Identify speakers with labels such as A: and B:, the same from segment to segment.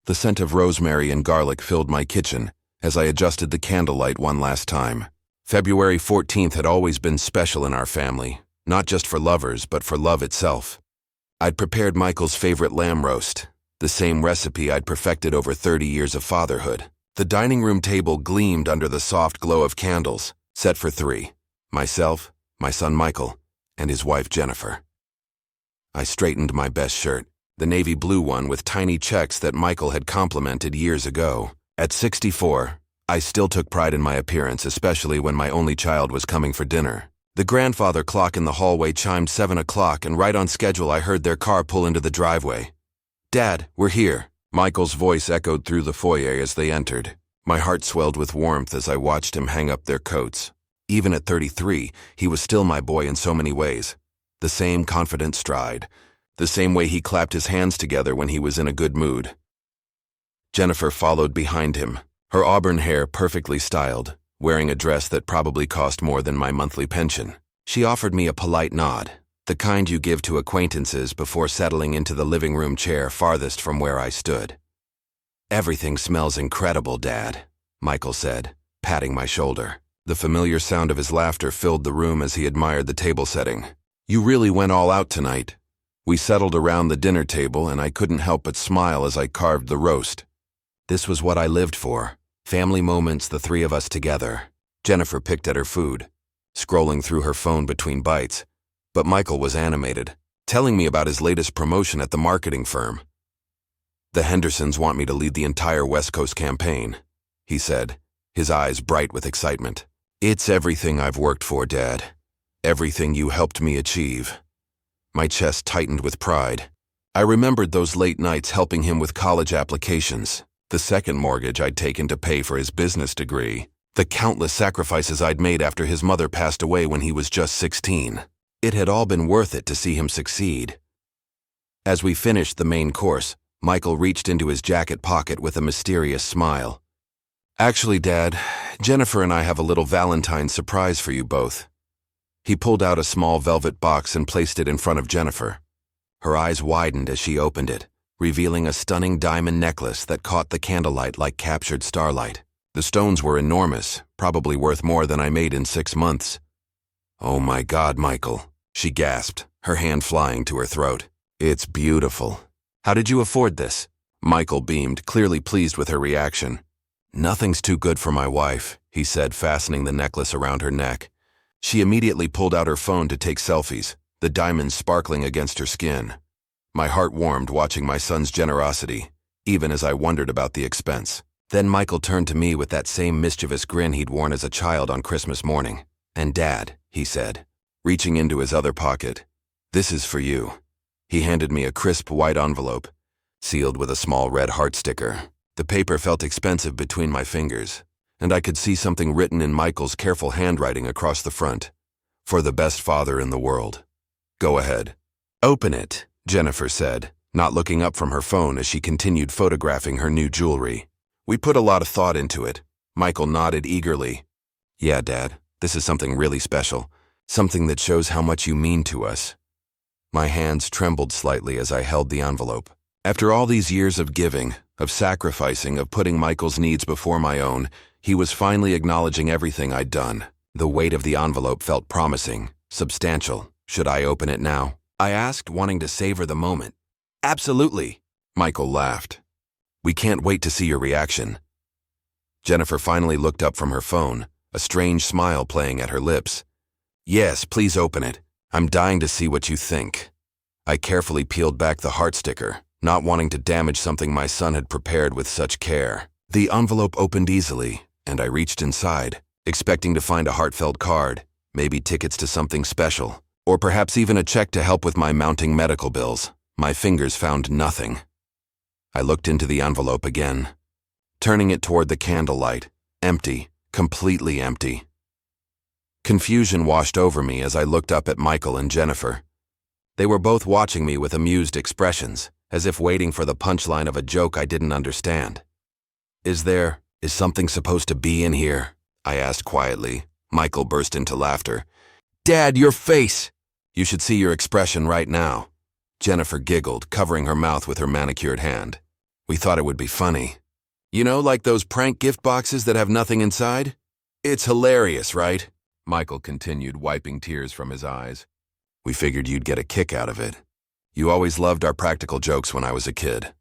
A: The scent of rosemary and garlic filled my kitchen as I adjusted the candlelight one last time. February 14th had always been special in our family, not just for lovers, but for love itself. I'd prepared Michael's favorite lamb roast, the same recipe I'd perfected over 30 years of fatherhood. The dining room table gleamed under the soft glow of candles, set for 3. Myself, my son Michael, and his wife Jennifer. I straightened my best shirt, the navy blue one with tiny checks that Michael had complimented years ago. At 64, I still took pride in my appearance, especially when my only child was coming for dinner. The grandfather clock in the hallway chimed 7 o'clock, and right on schedule I heard their car pull into the driveway. "Dad, we're here." Michael's voice echoed through the foyer as they entered. My heart swelled with warmth as I watched him hang up their coats. Even at 33, he was still my boy in so many ways. The same confident stride, the same way he clapped his hands together when he was in a good mood. Jennifer followed behind him, her auburn hair perfectly styled, wearing a dress that probably cost more than my monthly pension. She offered me a polite nod, the kind you give to acquaintances before settling into the living room chair farthest from where I stood. "Everything smells incredible, Dad," Michael said, patting my shoulder. The familiar sound of his laughter filled the room as he admired the table setting. "You really went all out tonight." We settled around the dinner table, and I couldn't help but smile as I carved the roast. This was what I lived for. Family moments, the 3 of us together. Jennifer picked at her food, scrolling through her phone between bites. But Michael was animated, telling me about his latest promotion at the marketing firm. "The Hendersons want me to lead the entire West Coast campaign," he said, his eyes bright with excitement. "It's everything I've worked for, Dad. Everything you helped me achieve." My chest tightened with pride. I remembered those late nights helping him with college applications, the second mortgage I'd taken to pay for his business degree, the countless sacrifices I'd made after his mother passed away when he was just 16. It had all been worth it to see him succeed. As we finished the main course, Michael reached into his jacket pocket with a mysterious smile. "Actually, Dad, Jennifer and I have a little Valentine surprise for you both." He pulled out a small velvet box and placed it in front of Jennifer. Her eyes widened as she opened it, revealing a stunning diamond necklace that caught the candlelight like captured starlight. The stones were enormous, probably worth more than I made in 6 months. "Oh my God, Michael," she gasped, her hand flying to her throat. "It's beautiful. How did you afford this?" Michael beamed, clearly pleased with her reaction. "Nothing's too good for my wife," he said, fastening the necklace around her neck. She immediately pulled out her phone to take selfies, the diamonds sparkling against her skin. My heart warmed watching my son's generosity, even as I wondered about the expense. Then Michael turned to me with that same mischievous grin he'd worn as a child on Christmas morning. "And Dad," he said, reaching into his other pocket, "this is for you." He handed me a crisp white envelope, sealed with a small red heart sticker. The paper felt expensive between my fingers, and I could see something written in Michael's careful handwriting across the front. "For the best father in the world." "Go ahead. Open it," Jennifer said, not looking up from her phone as she continued photographing her new jewelry. "We put a lot of thought into it." Michael nodded eagerly. "Yeah, Dad, this is something really special, something that shows how much you mean to us." My hands trembled slightly as I held the envelope. After all these years of giving, of sacrificing, of putting Michael's needs before my own, he was finally acknowledging everything I'd done. The weight of the envelope felt promising, substantial. Should I open it now? I asked, wanting to savor the moment. "Absolutely," Michael laughed. "We can't wait to see your reaction." Jennifer finally looked up from her phone, a strange smile playing at her lips. "Yes, please open it. I'm dying to see what you think." I carefully peeled back the heart sticker, not wanting to damage something my son had prepared with such care. The envelope opened easily, and I reached inside, expecting to find a heartfelt card, maybe tickets to something special, or perhaps even a check to help with my mounting medical bills. My fingers found nothing. I looked into the envelope again, turning it toward the candlelight. Empty, completely empty. Confusion washed over me as I looked up at Michael and Jennifer. They were both watching me with amused expressions, as if waiting for the punchline of a joke I didn't understand. Is something supposed to be in here?" I asked quietly. Michael burst into laughter. "Dad, your face! You should see your expression right now." Jennifer giggled, covering her mouth with her manicured hand. We thought it would be funny. You know, like those prank gift boxes that have nothing inside? It's hilarious, right? Michael continued, wiping tears from his eyes. We figured you'd get a kick out of it. You always loved our practical jokes when I was a kid.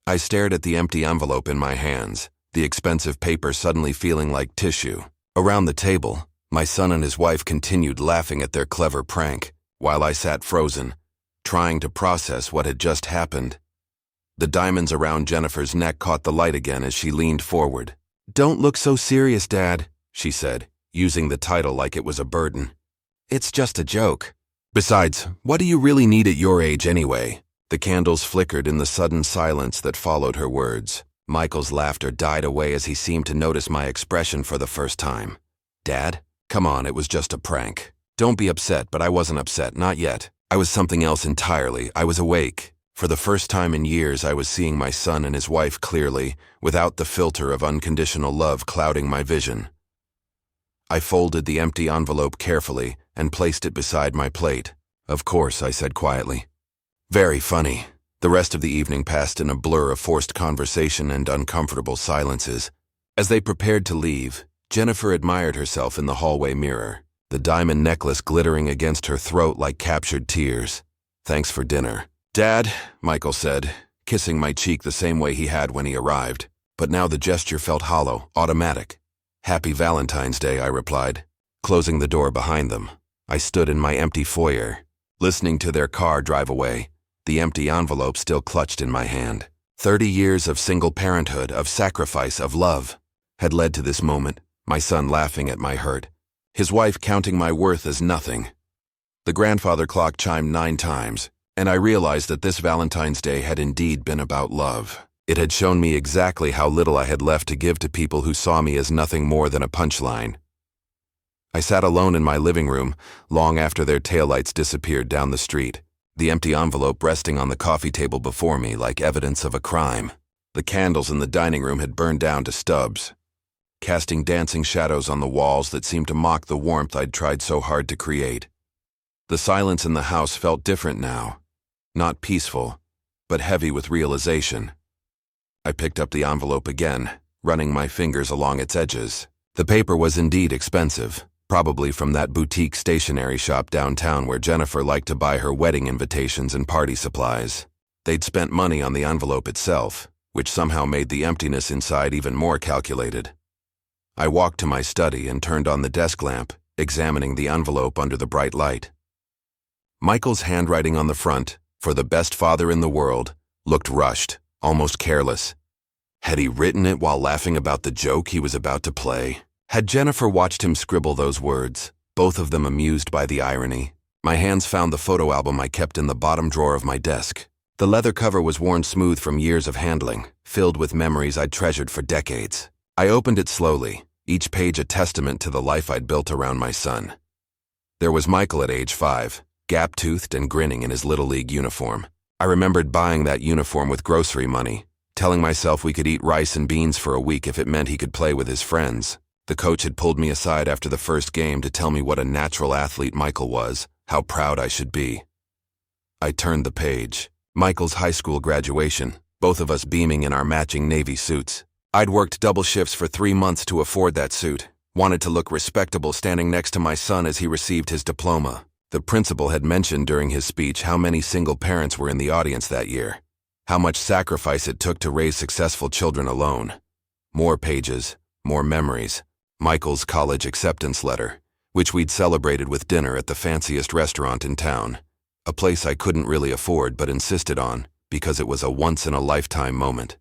A: I stared at the empty envelope in my hands, the expensive paper suddenly feeling like tissue. Around the table, my son and his wife continued laughing at their clever prank, while I sat frozen, trying to process what had just happened. The diamonds around Jennifer's neck caught the light again as she leaned forward. "Don't look so serious, Dad," she said, using the title like it was a burden. "It's just a joke. Besides, what do you really need at your age anyway?" The candles flickered in the sudden silence that followed her words. Michael's laughter died away as he seemed to notice my expression for the first time. "Dad, come on, it was just a prank. Don't be upset," but I wasn't upset, not yet. I was something else entirely. I was awake. For the first time in years, I was seeing my son and his wife clearly, without the filter of unconditional love clouding my vision. I folded the empty envelope carefully and placed it beside my plate. "Of course," I said quietly. "Very funny." The rest of the evening passed in a blur of forced conversation and uncomfortable silences. As they prepared to leave, Jennifer admired herself in the hallway mirror, the diamond necklace glittering against her throat like captured tears. "Thanks for dinner." "Dad," Michael said, kissing my cheek the same way he had when he arrived. But now the gesture felt hollow, automatic. "Happy Valentine's Day," I replied, closing the door behind them. I stood in my empty foyer, listening to their car drive away, the empty envelope still clutched in my hand. 30 years of single parenthood, of sacrifice, of love, had led to this moment, my son laughing at my hurt, his wife counting my worth as nothing. The grandfather clock chimed 9 times, and I realized that this Valentine's Day had indeed been about love. It had shown me exactly how little I had left to give to people who saw me as nothing more than a punchline. I sat alone in my living room, long after their taillights disappeared down the street, the empty envelope resting on the coffee table before me like evidence of a crime. The candles in the dining room had burned down to stubs, casting dancing shadows on the walls that seemed to mock the warmth I'd tried so hard to create. The silence in the house felt different now, not peaceful, but heavy with realization. I picked up the envelope again, running my fingers along its edges. The paper was indeed expensive, probably from that boutique stationery shop downtown where Jennifer liked to buy her wedding invitations and party supplies. They'd spent money on the envelope itself, which somehow made the emptiness inside even more calculated. I walked to my study and turned on the desk lamp, examining the envelope under the bright light. Michael's handwriting on the front, "For the best father in the world," looked rushed, almost careless. Had he written it while laughing about the joke he was about to play? Had Jennifer watched him scribble those words, both of them amused by the irony? My hands found the photo album I kept in the bottom drawer of my desk. The leather cover was worn smooth from years of handling, filled with memories I'd treasured for decades. I opened it slowly, each page a testament to the life I'd built around my son. There was Michael at age 5, gap-toothed and grinning in his Little League uniform. I remembered buying that uniform with grocery money, telling myself we could eat rice and beans for a week if it meant he could play with his friends. The coach had pulled me aside after the first game to tell me what a natural athlete Michael was, how proud I should be. I turned the page. Michael's high school graduation, both of us beaming in our matching Navy suits. I'd worked double shifts for 3 months to afford that suit, wanted to look respectable standing next to my son as he received his diploma. The principal had mentioned during his speech how many single parents were in the audience that year, how much sacrifice it took to raise successful children alone. More pages, more memories. Michael's college acceptance letter, which we'd celebrated with dinner at the fanciest restaurant in town, a place I couldn't really afford but insisted on because it was a once-in-a-lifetime moment.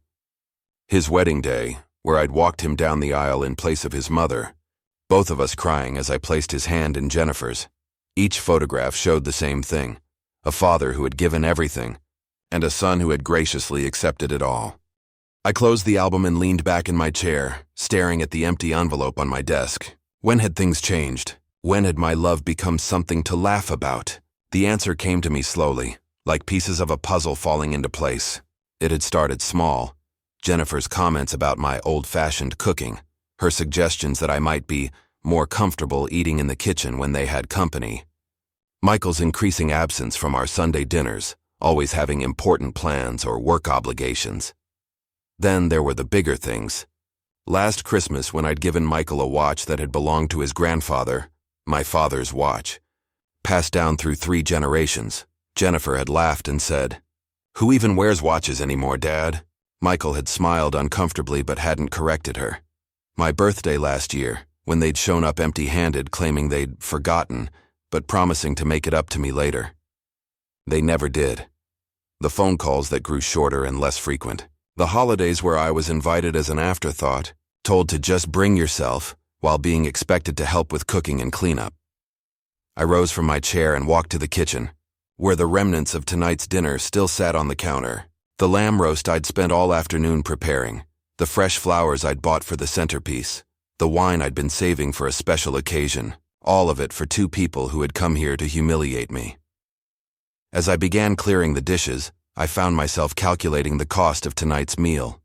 A: His wedding day, where I'd walked him down the aisle in place of his mother, both of us crying as I placed his hand in Jennifer's. Each photograph showed the same thing, a father who had given everything, and a son who had graciously accepted it all. I closed the album and leaned back in my chair, staring at the empty envelope on my desk. When had things changed? When had my love become something to laugh about? The answer came to me slowly, like pieces of a puzzle falling into place. It had started small. Jennifer's comments about my old-fashioned cooking, her suggestions that I might be more comfortable eating in the kitchen when they had company. Michael's increasing absence from our Sunday dinners, always having important plans or work obligations. Then there were the bigger things. Last Christmas, when I'd given Michael a watch that had belonged to his grandfather, my father's watch, passed down through 3 generations, Jennifer had laughed and said, "Who even wears watches anymore, Dad?" Michael had smiled uncomfortably but hadn't corrected her. My birthday last year, when they'd shown up empty-handed claiming they'd forgotten, but promising to make it up to me later. They never did. The phone calls that grew shorter and less frequent. The holidays where I was invited as an afterthought, told to just bring yourself, while being expected to help with cooking and cleanup. I rose from my chair and walked to the kitchen, where the remnants of tonight's dinner still sat on the counter. The lamb roast I'd spent all afternoon preparing, the fresh flowers I'd bought for the centerpiece, the wine I'd been saving for a special occasion, all of it for 2 people who had come here to humiliate me. As I began clearing the dishes, I found myself calculating the cost of tonight's meal.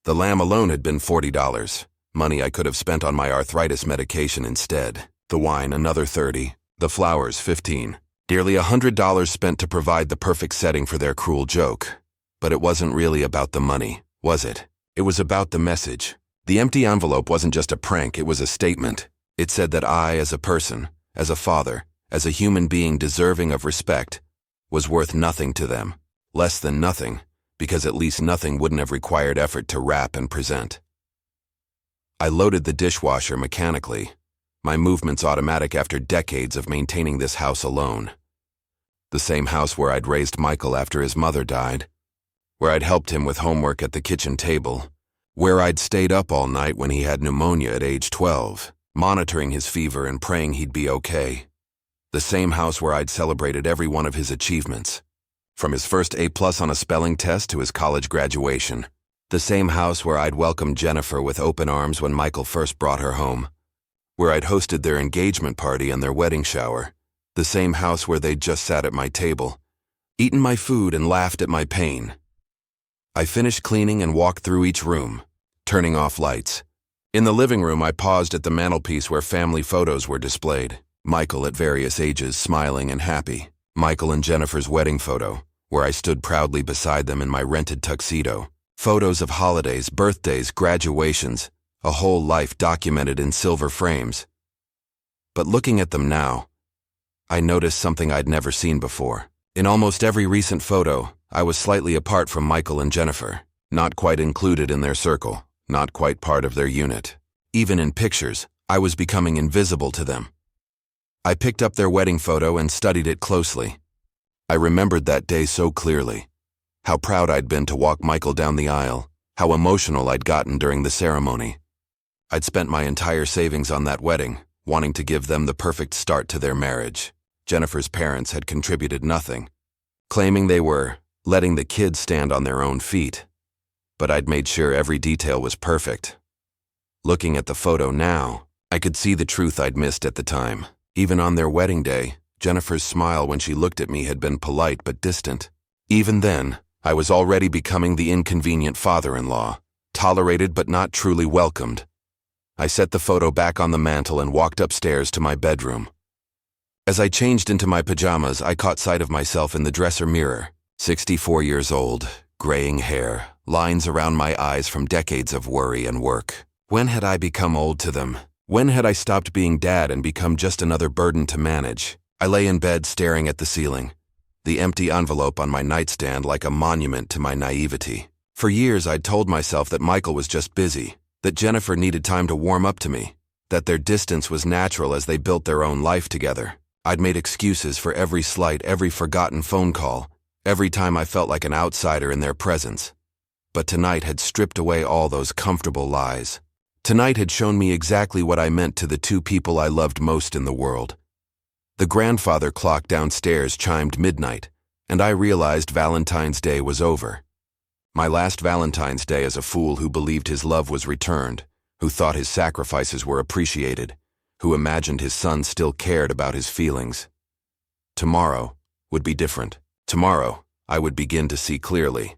A: The lamb alone had been $40, money I could have spent on my arthritis medication instead. The wine, another $30, the flowers, $15. Nearly $100 spent to provide the perfect setting for their cruel joke. But it wasn't really about the money, was it? It was about the message. The empty envelope wasn't just a prank, it was a statement. It said that I, as a person, as a father, as a human being deserving of respect, was worth nothing to them. Less than nothing, because at least nothing wouldn't have required effort to wrap and present. I loaded the dishwasher mechanically, my movements automatic after decades of maintaining this house alone. The same house where I'd raised Michael after his mother died, where I'd helped him with homework at the kitchen table, where I'd stayed up all night when he had pneumonia at age 12, monitoring his fever and praying he'd be okay. The same house where I'd celebrated every one of his achievements, from his first A+ on a spelling test to his college graduation. The same house where I'd welcomed Jennifer with open arms when Michael first brought her home, where I'd hosted their engagement party and their wedding shower. The same house where they'd just sat at my table, eaten my food and laughed at my pain. I finished cleaning and walked through each room, turning off lights. In the living room, I paused at the mantelpiece where family photos were displayed. Michael at various ages, smiling and happy. Michael and Jennifer's wedding photo, where I stood proudly beside them in my rented tuxedo. Photos of holidays, birthdays, graduations, a whole life documented in silver frames. But looking at them now, I noticed something I'd never seen before. In almost every recent photo, I was slightly apart from Michael and Jennifer, not quite included in their circle, not quite part of their unit. Even in pictures, I was becoming invisible to them. I picked up their wedding photo and studied it closely. I remembered that day so clearly. How proud I'd been to walk Michael down the aisle, how emotional I'd gotten during the ceremony. I'd spent my entire savings on that wedding, wanting to give them the perfect start to their marriage. Jennifer's parents had contributed nothing, claiming they were letting the kids stand on their own feet. But I'd made sure every detail was perfect. Looking at the photo now, I could see the truth I'd missed at the time. Even on their wedding day, Jennifer's smile when she looked at me had been polite but distant. Even then, I was already becoming the inconvenient father-in-law, tolerated but not truly welcomed. I set the photo back on the mantel and walked upstairs to my bedroom. As I changed into my pajamas, I caught sight of myself in the dresser mirror. 64 years old, graying hair, lines around my eyes from decades of worry and work. When had I become old to them? When had I stopped being dad and become just another burden to manage? I lay in bed staring at the ceiling, the empty envelope on my nightstand like a monument to my naivety. For years I'd told myself that Michael was just busy, that Jennifer needed time to warm up to me, that their distance was natural as they built their own life together. I'd made excuses for every slight, every forgotten phone call, every time I felt like an outsider in their presence. But tonight had stripped away all those comfortable lies. Tonight had shown me exactly what I meant to the 2 people I loved most in the world. The grandfather clock downstairs chimed midnight, and I realized Valentine's Day was over. My last Valentine's Day as a fool who believed his love was returned, who thought his sacrifices were appreciated, who imagined his son still cared about his feelings. Tomorrow would be different. Tomorrow, I would begin to see clearly.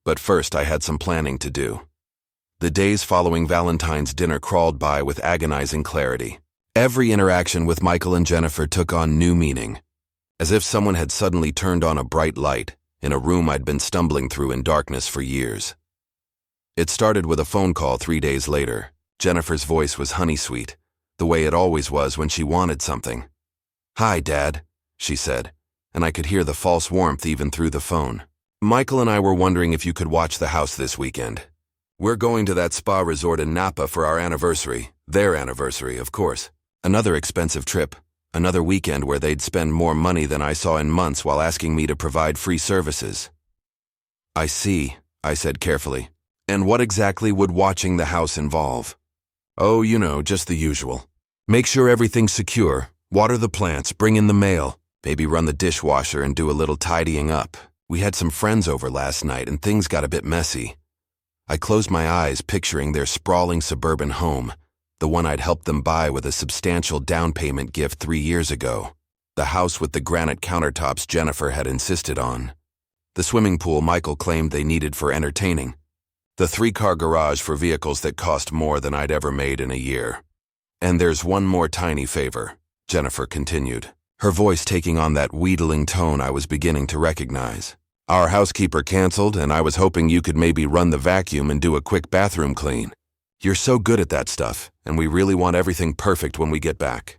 A: But first I had some planning to do. The days following Valentine's dinner crawled by with agonizing clarity. Every interaction with Michael and Jennifer took on new meaning, as if someone had suddenly turned on a bright light in a room I'd been stumbling through in darkness for years. It started with a phone call 3 days later. Jennifer's voice was honey-sweet, the way it always was when she wanted something. "Hi, Dad," she said, and I could hear the false warmth even through the phone. "Michael and I were wondering if you could watch the house this weekend. We're going to that spa resort in Napa for our anniversary. Their anniversary, of course. Another expensive trip. Another weekend where they'd spend more money than I saw in months while asking me to provide free services." "I see," I said carefully. "And what exactly would watching the house involve?" "Oh, you know, just the usual. Make sure everything's secure, water the plants, bring in the mail, maybe run the dishwasher and do a little tidying up. We had some friends over last night and things got a bit messy." I closed my eyes, picturing their sprawling suburban home, the one I'd helped them buy with a substantial down payment gift 3 years ago. The house with the granite countertops Jennifer had insisted on. The swimming pool Michael claimed they needed for entertaining. The 3-car garage for vehicles that cost more than I'd ever made in a year. "And there's one more tiny favor," Jennifer continued, her voice taking on that wheedling tone I was beginning to recognize. "Our housekeeper canceled, and I was hoping you could maybe run the vacuum and do a quick bathroom clean. You're so good at that stuff, and we really want everything perfect when we get back."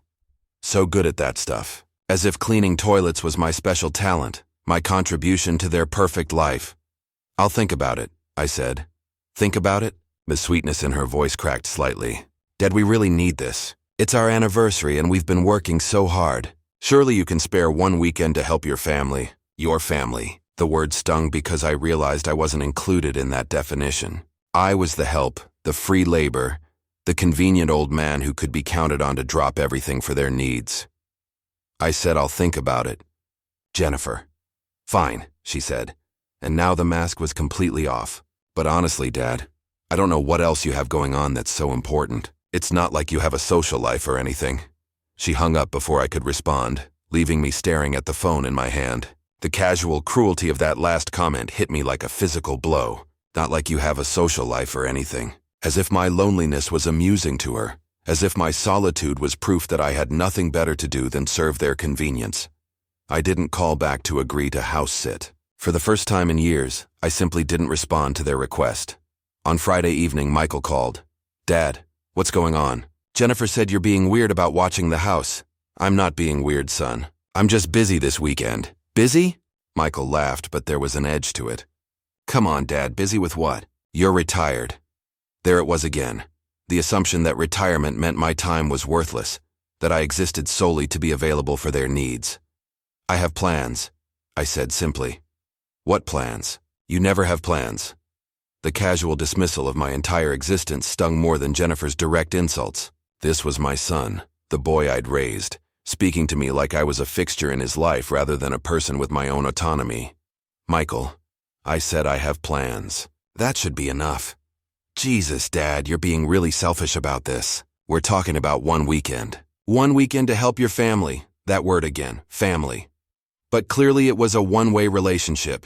A: So good at that stuff. As if cleaning toilets was my special talent, my contribution to their perfect life. "I'll think about it," I said. "Think about it?" The sweetness in her voice cracked slightly. "Dad, we really need this. It's our anniversary, and we've been working so hard. Surely you can spare one weekend to help your family." Your family. The word stung because I realized I wasn't included in that definition. I was the help, the free labor, the convenient old man who could be counted on to drop everything for their needs. I said, "I'll think about it." "Jennifer." "Fine," she said, and now the mask was completely off. "But honestly, Dad, I don't know what else you have going on that's so important. It's not like you have a social life or anything." She hung up before I could respond, leaving me staring at the phone in my hand. The casual cruelty of that last comment hit me like a physical blow. Not like you have a social life or anything. As if my loneliness was amusing to her. As if my solitude was proof that I had nothing better to do than serve their convenience. I didn't call back to agree to house sit. For the first time in years, I simply didn't respond to their request. On Friday evening, Michael called. "Dad, what's going on?" "Jennifer said you're being weird about watching the house." "I'm not being weird, son. I'm just busy this weekend." "Busy?" Michael laughed, but there was an edge to it. "Come on, Dad, busy with what?" "You're retired." There it was again. The assumption that retirement meant my time was worthless, that I existed solely to be available for their needs. "I have plans," I said simply. "What plans?" "You never have plans." The casual dismissal of my entire existence stung more than Jennifer's direct insults. This was my son, the boy I'd raised, speaking to me like I was a fixture in his life rather than a person with my own autonomy. "Michael," I said, "I have plans." That should be enough. "Jesus, Dad, you're being really selfish about this. We're talking about one weekend. One weekend to help your family." That word again, family. But clearly it was a one-way relationship.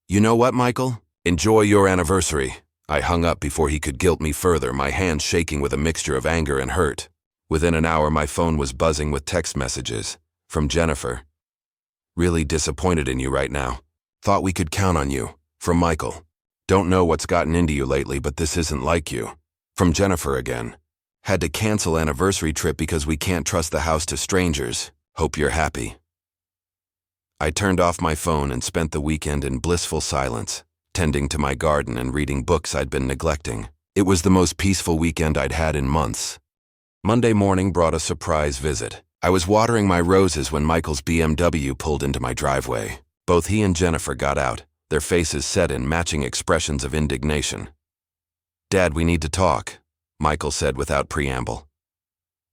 A: "You know what, Michael? Enjoy your anniversary." I hung up before he could guilt me further, my hands shaking with a mixture of anger and hurt. Within an hour, my phone was buzzing with text messages. From Jennifer. "Really disappointed in you right now. Thought we could count on you." From Michael. "Don't know what's gotten into you lately, but this isn't like you." From Jennifer again. "Had to cancel anniversary trip because we can't trust the house to strangers. Hope you're happy." I turned off my phone and spent the weekend in blissful silence, tending to my garden and reading books I'd been neglecting. It was the most peaceful weekend I'd had in months. Monday morning brought a surprise visit. I was watering my roses when Michael's BMW pulled into my driveway. Both he and Jennifer got out, their faces set in matching expressions of indignation. "Dad, we need to talk," Michael said without preamble.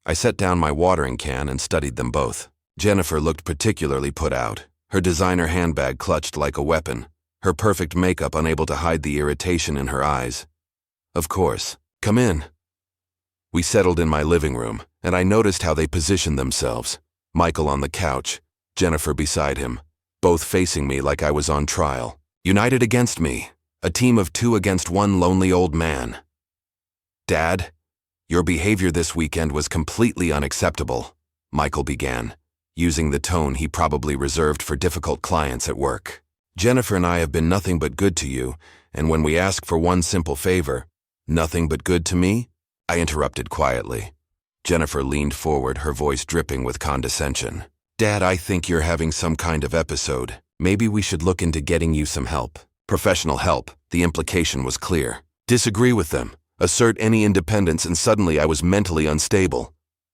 A: I set down my watering can and studied them both. Jennifer looked particularly put out, her designer handbag clutched like a weapon, her perfect makeup unable to hide the irritation in her eyes. "Of course. Come in." We settled in my living room, and I noticed how they positioned themselves. Michael on the couch, Jennifer beside him, both facing me like I was on trial. United against me, a team of 2 against 1 lonely old man. "Dad, your behavior this weekend was completely unacceptable," Michael began, using the tone he probably reserved for difficult clients at work. "Jennifer and I have been nothing but good to you, And when we ask for one simple favor, nothing but good to me? I interrupted quietly. Jennifer leaned forward, her voice dripping with condescension. Dad, I think you're having some kind of episode. Maybe we should look into getting you some help. Professional help, the implication was clear. Disagree with them, assert any independence, and suddenly I was mentally unstable.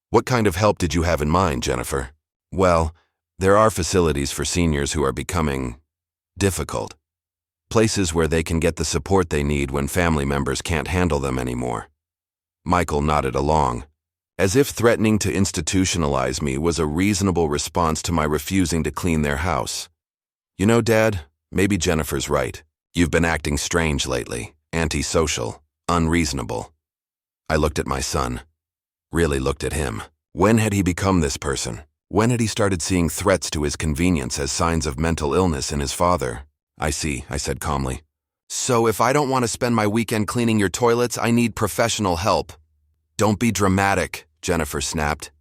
A: What kind of help did you have in mind, Jennifer? Well, there are facilities for seniors who are becoming difficult. Places where they can get the support they need when family members can't handle them anymore. Michael nodded along, as if threatening to institutionalize me was a reasonable response to my refusing to clean their house. You know, Dad, maybe Jennifer's right. You've been acting strange lately, antisocial, unreasonable. I looked at my son, really looked at him. When had he become this person? When had he started seeing threats to his convenience as signs of mental illness in his father? I see, I said calmly. So if I don't want to spend my weekend cleaning your toilets, I need professional help. Don't be dramatic, Jennifer snapped.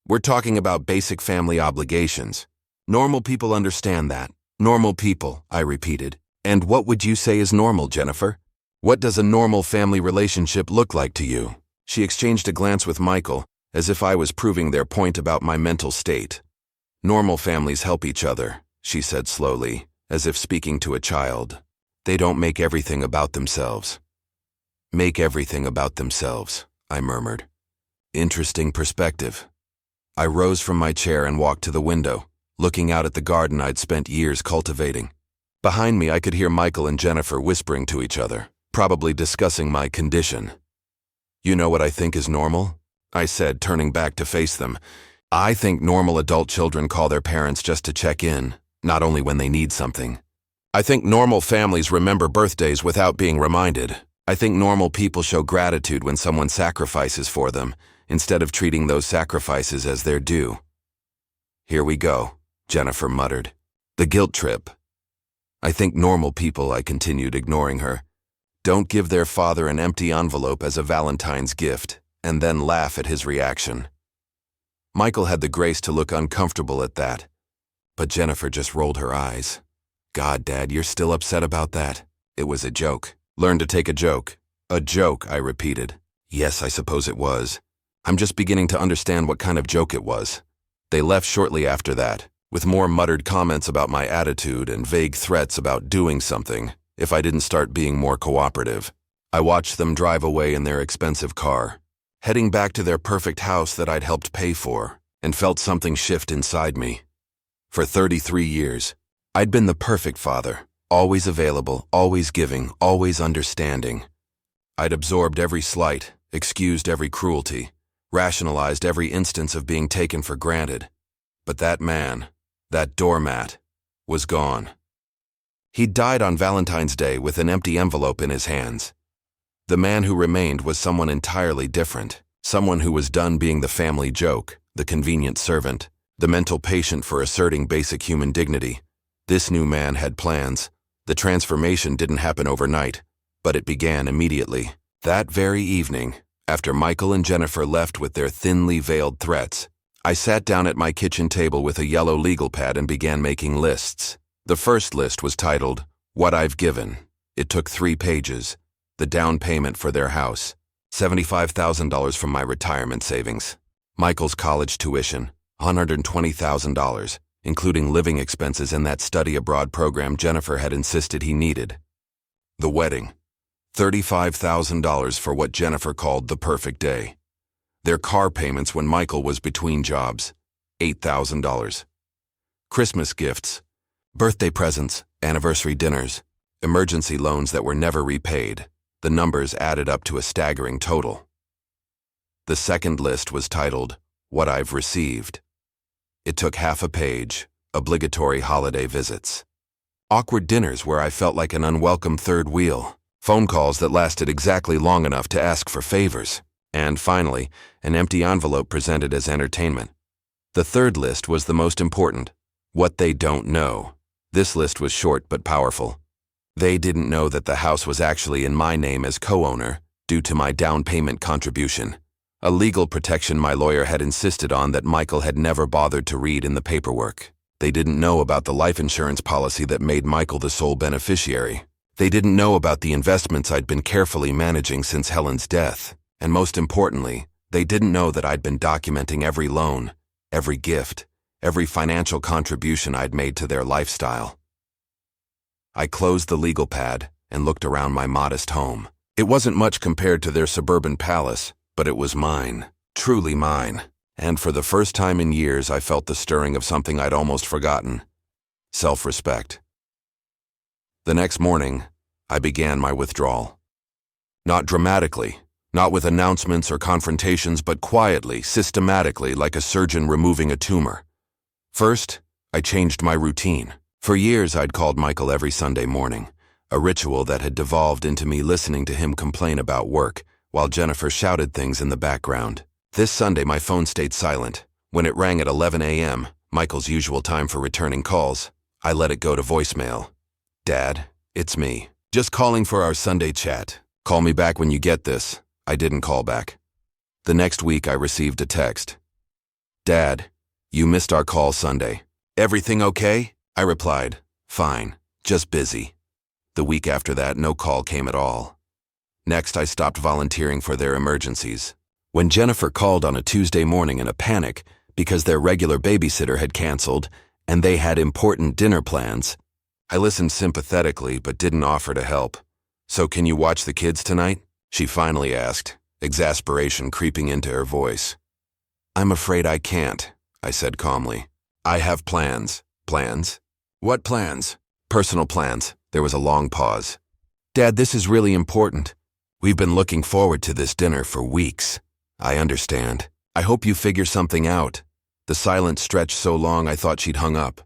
A: We're talking about basic family obligations. Normal people understand that. Normal people, I repeated. And what would you say is normal, Jennifer? What does a normal family relationship look like to you? She exchanged a glance with Michael, as if I was proving their point about my mental state. Normal families help each other, she said slowly, as if speaking to a child. They don't make everything about themselves. Make everything about themselves, I murmured. Interesting perspective. I rose from my chair and walked to the window, looking out at the garden I'd spent years cultivating. Behind me, I could hear Michael and Jennifer whispering to each other, probably discussing my condition. You know what I think is normal? I said, turning back to face them. I think normal adult children call their parents just to check in, not only when they need something. I think normal families remember birthdays without being reminded. I think normal people show gratitude when someone sacrifices for them, instead of treating those sacrifices as their due. Here we go, Jennifer muttered. The guilt trip. I think normal people, I continued, ignoring her, don't give their father an empty envelope as a Valentine's gift, and then laugh at his reaction. Michael had the grace to look uncomfortable at that, but Jennifer just rolled her eyes. God, Dad, you're still upset about that? It was a joke. Learn to take a joke. A joke, I repeated. Yes, I suppose it was. I'm just beginning to understand what kind of joke it was. They left shortly after that, with more muttered comments about my attitude and vague threats about doing something if I didn't start being more cooperative. I watched them drive away in their expensive car, heading back to their perfect house that I'd helped pay for, and felt something shift inside me. For 33 years, I'd been the perfect father, always available, always giving, always understanding. I'd absorbed every slight, excused every cruelty, rationalized every instance of being taken for granted. But that man, that doormat, was gone. He'd died on Valentine's Day with an empty envelope in his hands. The man who remained was someone entirely different, someone who was done being the family joke, the convenient servant, the mental patient for asserting basic human dignity. This new man had plans. The transformation didn't happen overnight, but it began immediately. That very evening, after Michael and Jennifer left with their thinly veiled threats, I sat down at my kitchen table with a yellow legal pad and began making lists. The first list was titled, What I've Given. It took 3 pages. The down payment for their house, $75,000 from my retirement savings. Michael's college tuition, $120,000. Including living expenses in that study abroad program Jennifer had insisted he needed. The wedding, $35,000 for what Jennifer called the perfect day. Their car payments when Michael was between jobs, $8,000. Christmas gifts, birthday presents, anniversary dinners, emergency loans that were never repaid. The numbers added up to a staggering total. The second list was titled, What I've Received. It took half a page, obligatory holiday visits. Awkward dinners where I felt like an unwelcome third wheel. Phone calls that lasted exactly long enough to ask for favors. And finally, an empty envelope presented as entertainment. The third list was the most important. What they don't know. This list was short but powerful. They didn't know that the house was actually in my name as co-owner, due to my down payment contribution. A legal protection my lawyer had insisted on that Michael had never bothered to read in the paperwork. They didn't know about the life insurance policy that made Michael the sole beneficiary. They didn't know about the investments I'd been carefully managing since Helen's death, and most importantly, they didn't know that I'd been documenting every loan, every gift, every financial contribution I'd made to their lifestyle. I closed the legal pad and looked around my modest home. It wasn't much compared to their suburban palace, but it was mine, truly mine. And for the first time in years, I felt the stirring of something I'd almost forgotten: self-respect. The next morning, I began my withdrawal. Not dramatically, not with announcements or confrontations, but quietly, systematically, like a surgeon removing a tumor. First, I changed my routine. For years, I'd called Michael every Sunday morning, a ritual that had devolved into me listening to him complain about work, while Jennifer shouted things in the background. This Sunday, my phone stayed silent. When it rang at 11 a.m., Michael's usual time for returning calls, I let it go to voicemail. "Dad, it's me. Just calling for our Sunday chat. Call me back when you get this." I didn't call back. The next week, I received a text. "Dad, you missed our call Sunday. Everything okay?" I replied, "Fine, just busy." The week after that, no call came at all. Next, I stopped volunteering for their emergencies. When Jennifer called on a Tuesday morning in a panic because their regular babysitter had canceled and they had important dinner plans, I listened sympathetically but didn't offer to help. "So can you watch the kids tonight?" she finally asked, exasperation creeping into her voice. "I'm afraid I can't," I said calmly. "I have plans." "Plans? What plans?" "Personal plans." There was a long pause. "Dad, this is really important. We've been looking forward to this dinner for weeks." "I understand. I hope you figure something out." The silence stretched so long I thought she'd hung up.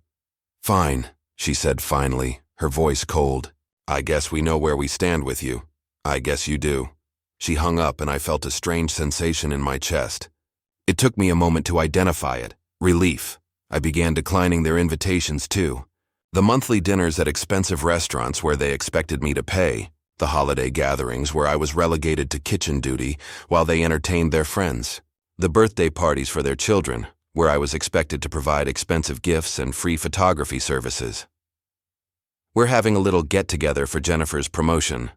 A: "Fine," she said finally, her voice cold. "I guess we know where we stand with you." "I guess you do." She hung up and I felt a strange sensation in my chest. It took me a moment to identify it. Relief. I began declining their invitations too. The monthly dinners at expensive restaurants where they expected me to pay. The holiday gatherings where I was relegated to kitchen duty while they entertained their friends. The birthday parties for their children, where I was expected to provide expensive gifts and free photography services. "We're having a little get-together for Jennifer's promotion."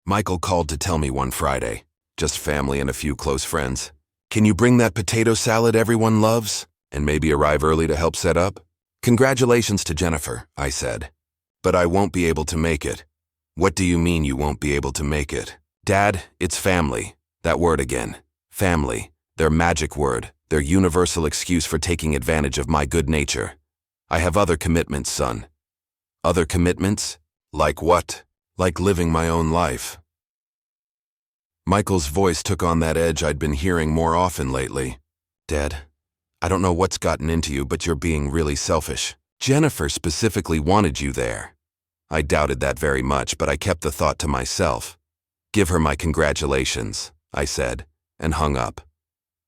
A: Michael called to tell me one Friday. "Just family and a few close friends. Can you bring that potato salad everyone loves? And maybe arrive early to help set up?" "Congratulations to Jennifer," I said. "But I won't be able to make it." "What do you mean you won't be able to make it?" "Dad, it's family." That word again. Family. Their magic word. Their universal excuse for taking advantage of my good nature. "I have other commitments, son." "Other commitments? Like what?" "Like living my own life." Michael's voice took on that edge I'd been hearing more often lately. "Dad, I don't know what's gotten into you, but you're being really selfish. Jennifer specifically wanted you there." I doubted that very much, but I kept the thought to myself. "Give her my congratulations," I said, and hung up.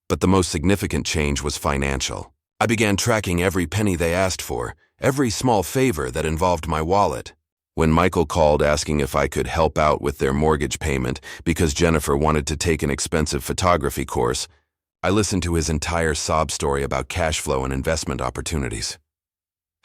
A: But the most significant change was financial. I began tracking every penny they asked for, every small favor that involved my wallet. When Michael called asking if I could help out with their mortgage payment because Jennifer wanted to take an expensive photography course, I listened to his entire sob story about cash flow and investment opportunities.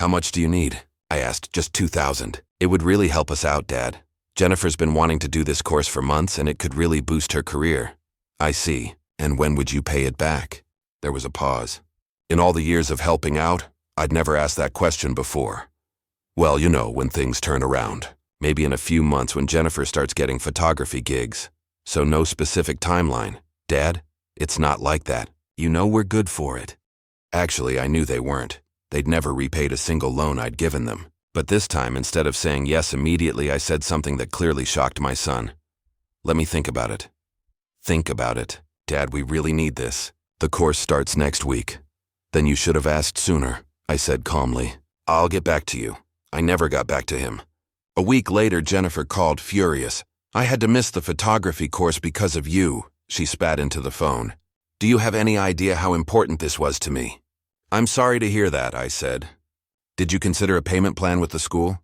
A: "How much do you need?" I asked. "Just $2,000. It would really help us out, Dad. Jennifer's been wanting to do this course for months and it could really boost her career." "I see. And when would you pay it back?" There was a pause. In all the years of helping out, I'd never asked that question before. "Well, you know, when things turn around. Maybe in a few months when Jennifer starts getting photography gigs. So no specific timeline. Dad, it's not like that. You know we're good for it." Actually, I knew they weren't. They'd never repaid a single loan I'd given them. But this time, instead of saying yes immediately, I said something that clearly shocked my son. "Let me think about it." "Think about it. Dad, we really need this. The course starts next week." "Then you should have asked sooner," I said calmly. "I'll get back to you." I never got back to him. A week later, Jennifer called, furious. "I had to miss the photography course because of you," she spat into the phone. "Do you have any idea how important this was to me?" "I'm sorry to hear that," I said. "Did you consider a payment plan with the school?"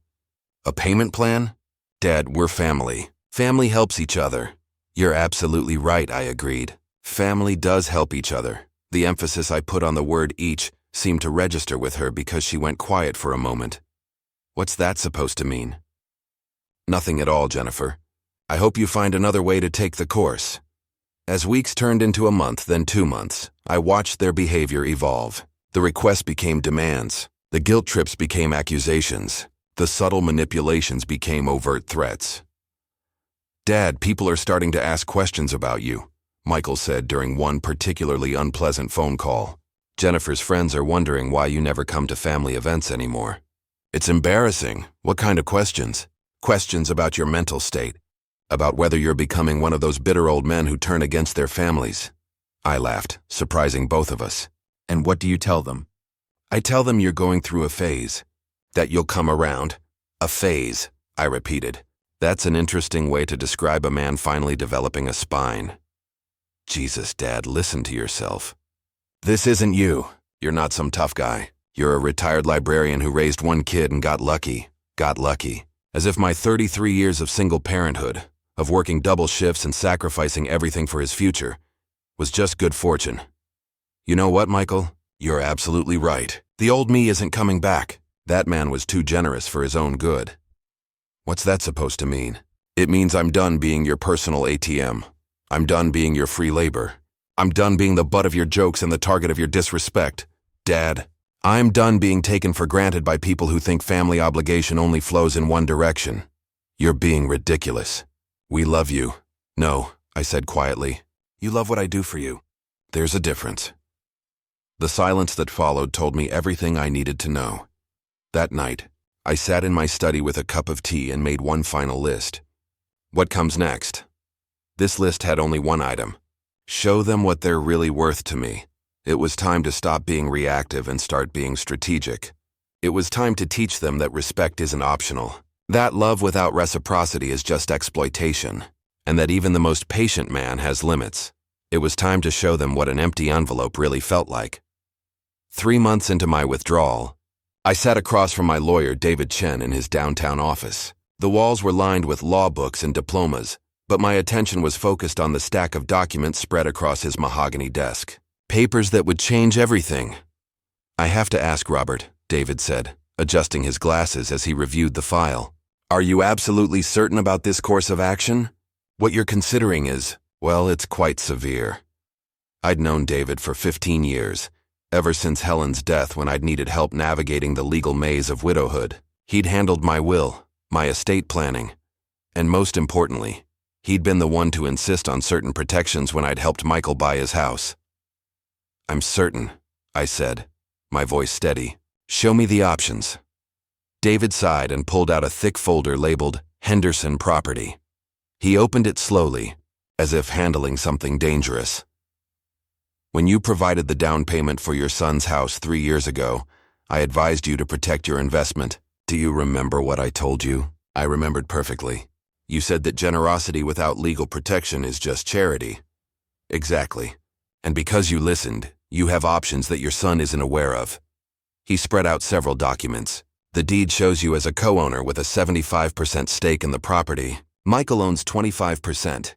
A: "A payment plan?" "Dad, we're family. Family helps each other." "You're absolutely right," I agreed. Family does help each other. The emphasis I put on the word each seemed to register with her because she went quiet for a moment. "What's that supposed to mean?" Nothing at all, Jennifer. I hope you find another way to take the course. As weeks turned into a month, then 2 months, I watched their behavior evolve. The requests became demands. The guilt trips became accusations. The subtle manipulations became overt threats. "Dad, people are starting to ask questions about you," Michael said during one particularly unpleasant phone call. "Jennifer's friends are wondering why you never come to family events anymore." "It's embarrassing." "What kind of questions?" "Questions about your mental state. About whether you're becoming one of those bitter old men who turn against their families." I laughed, surprising both of us. "And what do you tell them?" "I tell them you're going through a phase. That you'll come around." "A phase," I repeated. That's an interesting way to describe a man finally developing a spine. Jesus, Dad, listen to yourself. This isn't you. You're not some tough guy. You're a retired librarian who raised one kid and got lucky. Got lucky. As if my 33 years of single parenthood, of working double shifts and sacrificing everything for his future, was just good fortune. You know what, Michael? You're absolutely right. The old me isn't coming back. That man was too generous for his own good. What's that supposed to mean? It means I'm done being your personal ATM. I'm done being your free labor. I'm done being the butt of your jokes and the target of your disrespect. Dad, I'm done being taken for granted by people who think family obligation only flows in one direction. You're being ridiculous. We love you. No, I said quietly. You love what I do for you. There's a difference. The silence that followed told me everything I needed to know. That night, I sat in my study with a cup of tea and made one final list. What comes next? This list had only one item. Show them what they're really worth to me. It was time to stop being reactive and start being strategic. It was time to teach them that respect isn't optional, that love without reciprocity is just exploitation, and that even the most patient man has limits. It was time to show them what an empty envelope really felt like. 3 months into my withdrawal, I sat across from my lawyer, David Chen, in his downtown office. The walls were lined with law books and diplomas, but my attention was focused on the stack of documents spread across his mahogany desk. Papers that would change everything. I have to ask, Robert, David said, adjusting his glasses as he reviewed the file. Are you absolutely certain about this course of action? What you're considering is, well, it's quite severe. I'd known David for 15 years. Ever since Helen's death, when I'd needed help navigating the legal maze of widowhood, he'd handled my will, my estate planning, and most importantly, he'd been the one to insist on certain protections when I'd helped Michael buy his house. I'm certain, I said, my voice steady. Show me the options. David sighed and pulled out a thick folder labeled Henderson Property. He opened it slowly, as if handling something dangerous. When you provided the down payment for your son's house 3 years ago, I advised you to protect your investment. Do you remember what I told you? I remembered perfectly. You said that generosity without legal protection is just charity. Exactly. And because you listened, you have options that your son isn't aware of. He spread out several documents. The deed shows you as a co-owner with a 75% stake in the property. Michael owns 25%.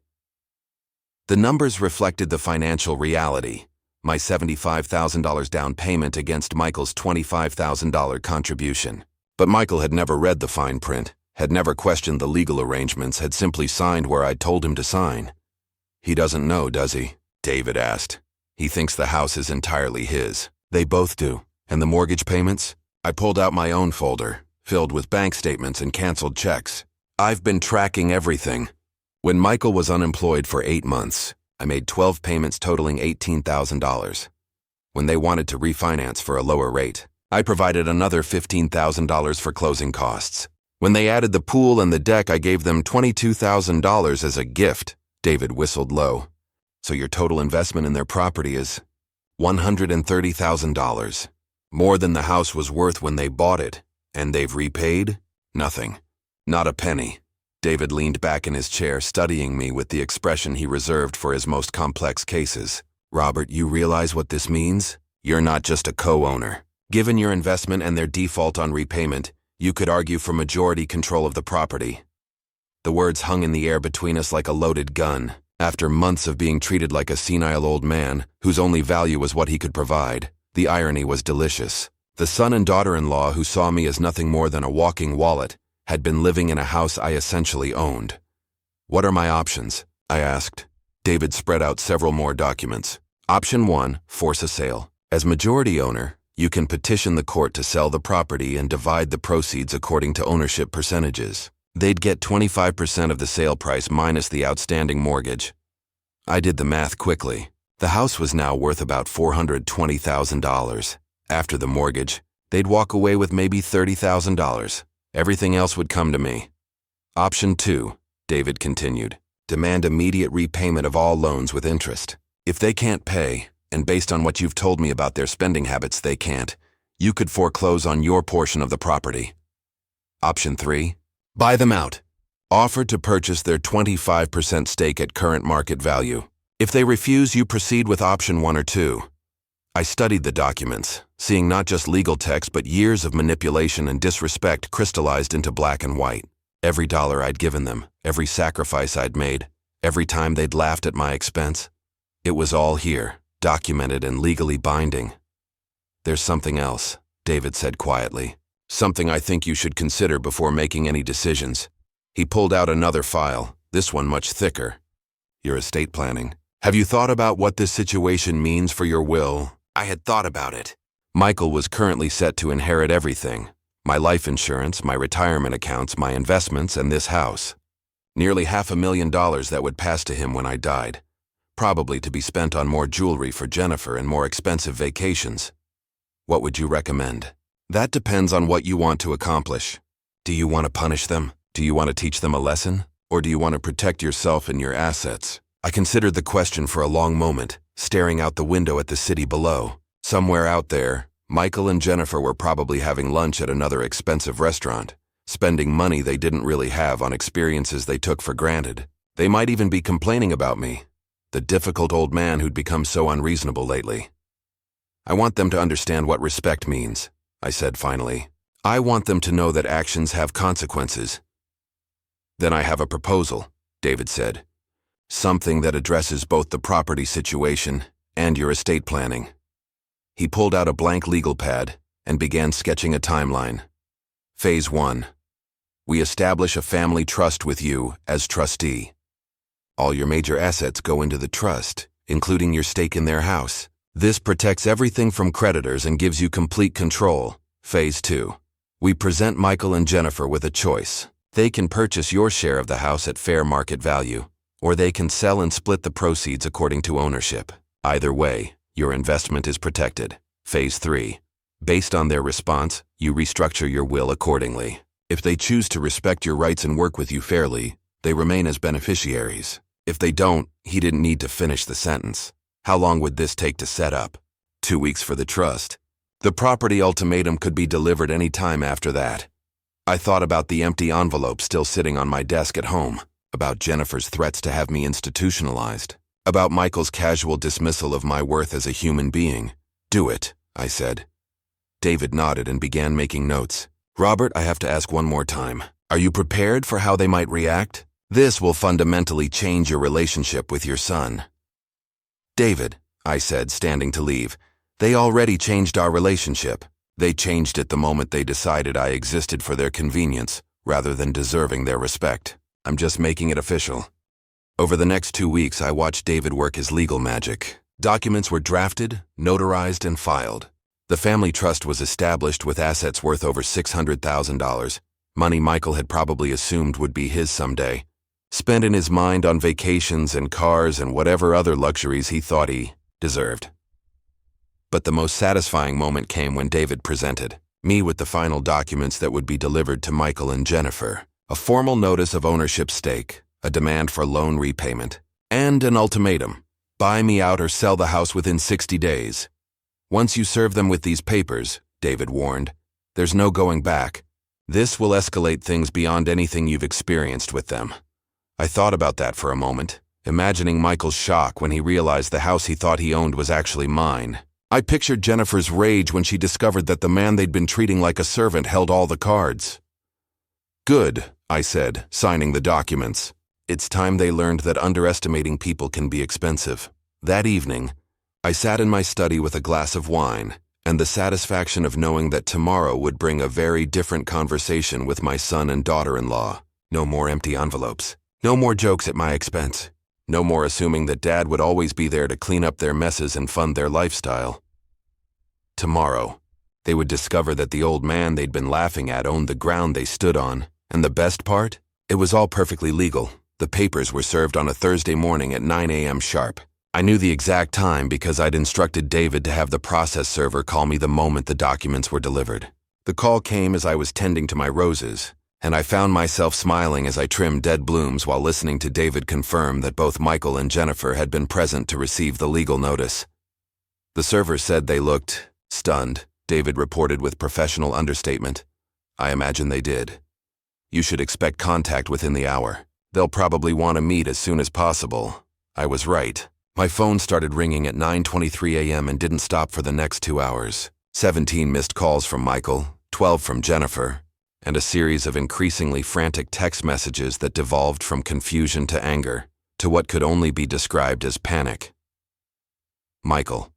A: The numbers reflected the financial reality, my $75,000 down payment against Michael's $25,000 contribution. But Michael had never read the fine print, had never questioned the legal arrangements, had simply signed where I'd told him to sign. He doesn't know, does he? David asked. He thinks the house is entirely his. They both do. And the mortgage payments? I pulled out my own folder, filled with bank statements and canceled checks. I've been tracking everything. When Michael was unemployed for 8 months, I made 12 payments totaling $18,000. When they wanted to refinance for a lower rate, I provided another $15,000 for closing costs. When they added the pool and the deck, I gave them $22,000 as a gift. David whistled low. So your total investment in their property is $130,000. More than the house was worth when they bought it. And they've repaid? Nothing. Not a penny. David leaned back in his chair, studying me with the expression he reserved for his most complex cases. Robert, you realize what this means? You're not just a co-owner. Given your investment and their default on repayment, you could argue for majority control of the property. The words hung in the air between us like a loaded gun. After months of being treated like a senile old man, whose only value was what he could provide, the irony was delicious. The son and daughter-in-law who saw me as nothing more than a walking wallet, had been living in a house I essentially owned. "What are my options?" I asked. David spread out several more documents. Option 1, force a sale. As majority owner, you can petition the court to sell the property and divide the proceeds according to ownership percentages. They'd get 25% of the sale price minus the outstanding mortgage. I did the math quickly. The house was now worth about $420,000. After the mortgage, they'd walk away with maybe $30,000. Everything else would come to me. Option 2, David continued. Demand immediate repayment of all loans with interest. If they can't pay, and based on what you've told me about their spending habits they can't, you could foreclose on your portion of the property. Option 3, buy them out. Offer to purchase their 25% stake at current market value. If they refuse, you proceed with option 1 or 2. I studied the documents, seeing not just legal text but years of manipulation and disrespect crystallized into black and white. Every dollar I'd given them, every sacrifice I'd made, every time they'd laughed at my expense. It was all here, documented and legally binding. "There's something else," David said quietly. "Something I think you should consider before making any decisions." He pulled out another file, this one much thicker. "Your estate planning. Have you thought about what this situation means for your will?" I had thought about it. Michael was currently set to inherit everything. My life insurance, my retirement accounts, my investments, and this house. Nearly $500,000 that would pass to him when I died. Probably to be spent on more jewelry for Jennifer and more expensive vacations. What would you recommend? That depends on what you want to accomplish. Do you want to punish them? Do you want to teach them a lesson? Or do you want to protect yourself and your assets? I considered the question for a long moment, staring out the window at the city below. Somewhere out there, Michael and Jennifer were probably having lunch at another expensive restaurant, spending money they didn't really have on experiences they took for granted. They might even be complaining about me, the difficult old man who'd become so unreasonable lately. "I want them to understand what respect means," I said finally. "I want them to know that actions have consequences." "Then I have a proposal," David said. "Something that addresses both the property situation and your estate planning." He pulled out a blank legal pad and began sketching a timeline. Phase 1. We establish a family trust with you as trustee. All your major assets go into the trust, including your stake in their house. This protects everything from creditors and gives you complete control. Phase 2. We present Michael and Jennifer with a choice. They can purchase your share of the house at fair market value, or they can sell and split the proceeds according to ownership. Either way, your investment is protected. Phase 3. Based on their response, you restructure your will accordingly. If they choose to respect your rights and work with you fairly, they remain as beneficiaries. If they don't, he didn't need to finish the sentence. How long would this take to set up? 2 weeks for the trust. The property ultimatum could be delivered any time after that. I thought about the empty envelope still sitting on my desk at home, about Jennifer's threats to have me institutionalized, about Michael's casual dismissal of my worth as a human being. "Do it," I said. David nodded and began making notes. "Robert, I have to ask one more time. Are you prepared for how they might react? This will fundamentally change your relationship with your son." "David," I said, standing to leave, "they already changed our relationship. They changed it the moment they decided I existed for their convenience, rather than deserving their respect. I'm just making it official." Over the next 2 weeks, I watched David work his legal magic. Documents were drafted, notarized, and filed. The family trust was established with assets worth over $600,000, money Michael had probably assumed would be his someday, spent in his mind on vacations and cars and whatever other luxuries he thought he deserved. But the most satisfying moment came when David presented me with the final documents that would be delivered to Michael and Jennifer. A formal notice of ownership stake, a demand for loan repayment, and an ultimatum. Buy me out or sell the house within 60 days. Once you serve them with these papers, David warned, there's no going back. This will escalate things beyond anything you've experienced with them. I thought about that for a moment, imagining Michael's shock when he realized the house he thought he owned was actually mine. I pictured Jennifer's rage when she discovered that the man they'd been treating like a servant held all the cards. "Good," I said, signing the documents. It's time they learned that underestimating people can be expensive. That evening, I sat in my study with a glass of wine, and the satisfaction of knowing that tomorrow would bring a very different conversation with my son and daughter-in-law. No more empty envelopes. No more jokes at my expense. No more assuming that Dad would always be there to clean up their messes and fund their lifestyle. Tomorrow, they would discover that the old man they'd been laughing at owned the ground they stood on, and the best part? It was all perfectly legal. The papers were served on a Thursday morning at 9 a.m. sharp. I knew the exact time because I'd instructed David to have the process server call me the moment the documents were delivered. The call came as I was tending to my roses, and I found myself smiling as I trimmed dead blooms while listening to David confirm that both Michael and Jennifer had been present to receive the legal notice. The server said they looked stunned, David reported with professional understatement. I imagine they did. You should expect contact within the hour. They'll probably want to meet as soon as possible. I was right. My phone started ringing at 9:23 a.m. and didn't stop for the next 2 hours. 17 missed calls from Michael, 12 from Jennifer, and a series of increasingly frantic text messages that devolved from confusion to anger, to what could only be described as panic. Michael.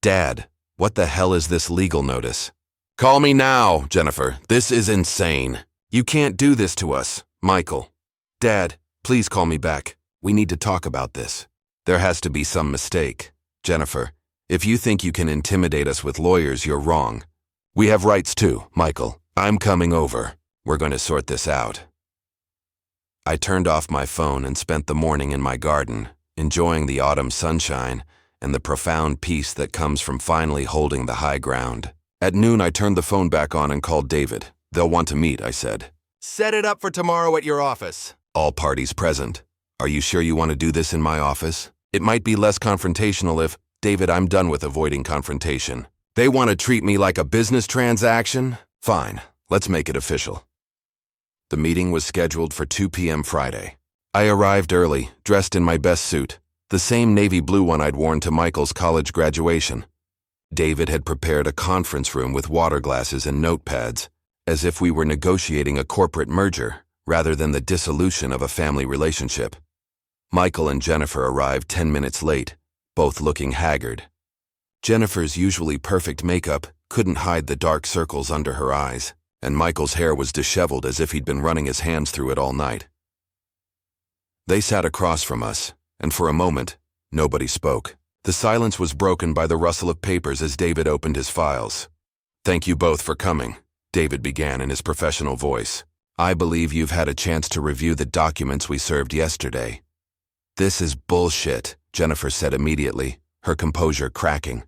A: Dad, what the hell is this legal notice? Call me now, Jennifer. This is insane. You can't do this to us. Michael. Dad, please call me back. We need to talk about this. There has to be some mistake. Jennifer, if you think you can intimidate us with lawyers, you're wrong. We have rights too, Michael. I'm coming over. We're going to sort this out. I turned off my phone and spent the morning in my garden, enjoying the autumn sunshine and the profound peace that comes from finally holding the high ground. At noon, I turned the phone back on and called David. They'll want to meet, I said. Set it up for tomorrow at your office. All parties present. Are you sure you want to do this in my office? It might be less confrontational if, David, I'm done with avoiding confrontation. They want to treat me like a business transaction? Fine, let's make it official. The meeting was scheduled for 2 p.m. Friday. I arrived early, dressed in my best suit, the same navy blue one I'd worn to Michael's college graduation. David had prepared a conference room with water glasses and notepads, as if we were negotiating a corporate merger rather than the dissolution of a family relationship. Michael and Jennifer arrived 10 minutes late, both looking haggard. Jennifer's usually perfect makeup couldn't hide the dark circles under her eyes, and Michael's hair was disheveled as if he'd been running his hands through it all night. They sat across from us, and for a moment, nobody spoke. The silence was broken by the rustle of papers as David opened his files. Thank you both for coming, David began in his professional voice. I believe you've had a chance to review the documents we served yesterday. This is bullshit, Jennifer said immediately, her composure cracking.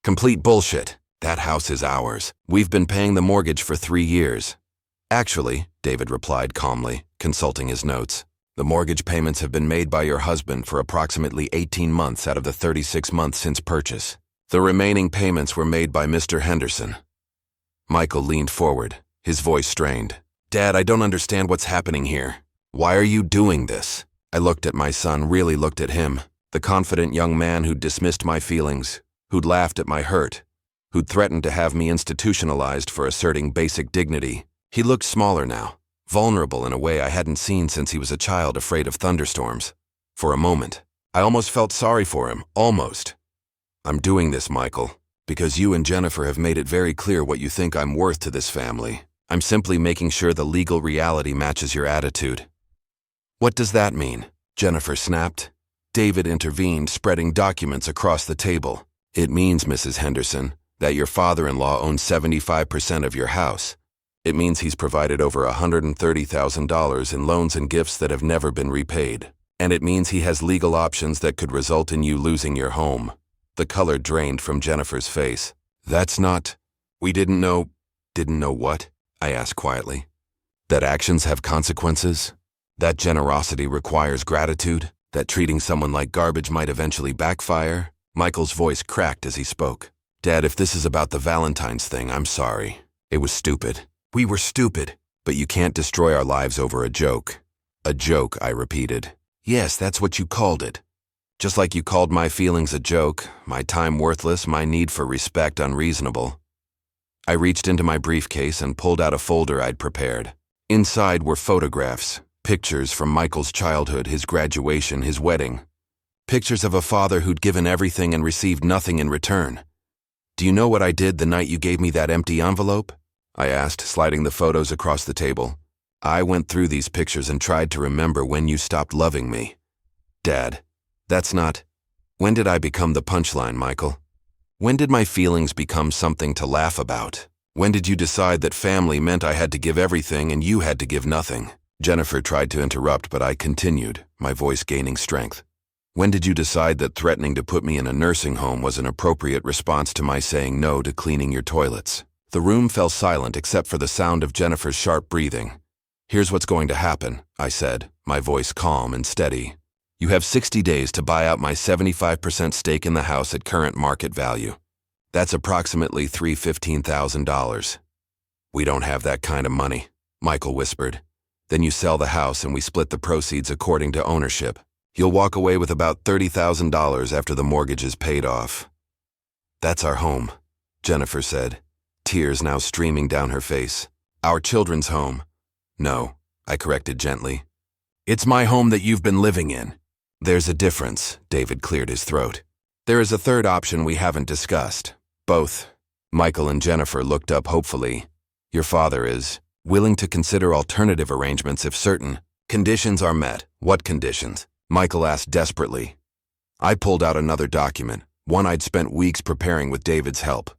A: Complete bullshit. That house is ours. We've been paying the mortgage for 3 years. Actually, David replied calmly, consulting his notes, the mortgage payments have been made by your husband for approximately 18 months out of the 36 months since purchase. The remaining payments were made by Mr. Henderson. Michael leaned forward, his voice strained. Dad, I don't understand what's happening here. Why are you doing this? I looked at my son, really looked at him, the confident young man who'd dismissed my feelings, who'd laughed at my hurt, who'd threatened to have me institutionalized for asserting basic dignity. He looked smaller now, vulnerable in a way I hadn't seen since he was a child afraid of thunderstorms. For a moment, I almost felt sorry for him, almost. I'm doing this, Michael, because you and Jennifer have made it very clear what you think I'm worth to this family. I'm simply making sure the legal reality matches your attitude. What does that mean? Jennifer snapped. David intervened, spreading documents across the table. It means, Mrs. Henderson, that your father-in-law owns 75% of your house. It means he's provided over $130,000 in loans and gifts that have never been repaid. And it means he has legal options that could result in you losing your home. The color drained from Jennifer's face. That's not... We didn't know... Didn't know what? I asked quietly. That actions have consequences? That generosity requires gratitude? That treating someone like garbage might eventually backfire? Michael's voice cracked as he spoke. Dad, if this is about the Valentine's thing, I'm sorry. It was stupid. We were stupid. But you can't destroy our lives over a joke. A joke, I repeated. Yes, that's what you called it. Just like you called my feelings a joke, my time worthless, my need for respect unreasonable. I reached into my briefcase and pulled out a folder I'd prepared. Inside were photographs, pictures from Michael's childhood, his graduation, his wedding. Pictures of a father who'd given everything and received nothing in return. Do you know what I did the night you gave me that empty envelope? I asked, sliding the photos across the table. I went through these pictures and tried to remember when you stopped loving me. Dad, that's not... When did I become the punchline, Michael? When did my feelings become something to laugh about? When did you decide that family meant I had to give everything and you had to give nothing? Jennifer tried to interrupt, but I continued, my voice gaining strength. When did you decide that threatening to put me in a nursing home was an appropriate response to my saying no to cleaning your toilets? The room fell silent except for the sound of Jennifer's sharp breathing. Here's what's going to happen, I said, my voice calm and steady. You have 60 days to buy out my 75% stake in the house at current market value. That's approximately $315,000. We don't have that kind of money, Michael whispered. Then you sell the house and we split the proceeds according to ownership. You'll walk away with about $30,000 after the mortgage is paid off. That's our home, Jennifer said, tears now streaming down her face. Our children's home. No, I corrected gently. It's my home that you've been living in. There's a difference, David cleared his throat. There is a third option we haven't discussed. Both. Michael and Jennifer looked up hopefully. Your father is willing to consider alternative arrangements if certain conditions are met. What conditions? Michael asked desperately. I pulled out another document, one I'd spent weeks preparing with David's help.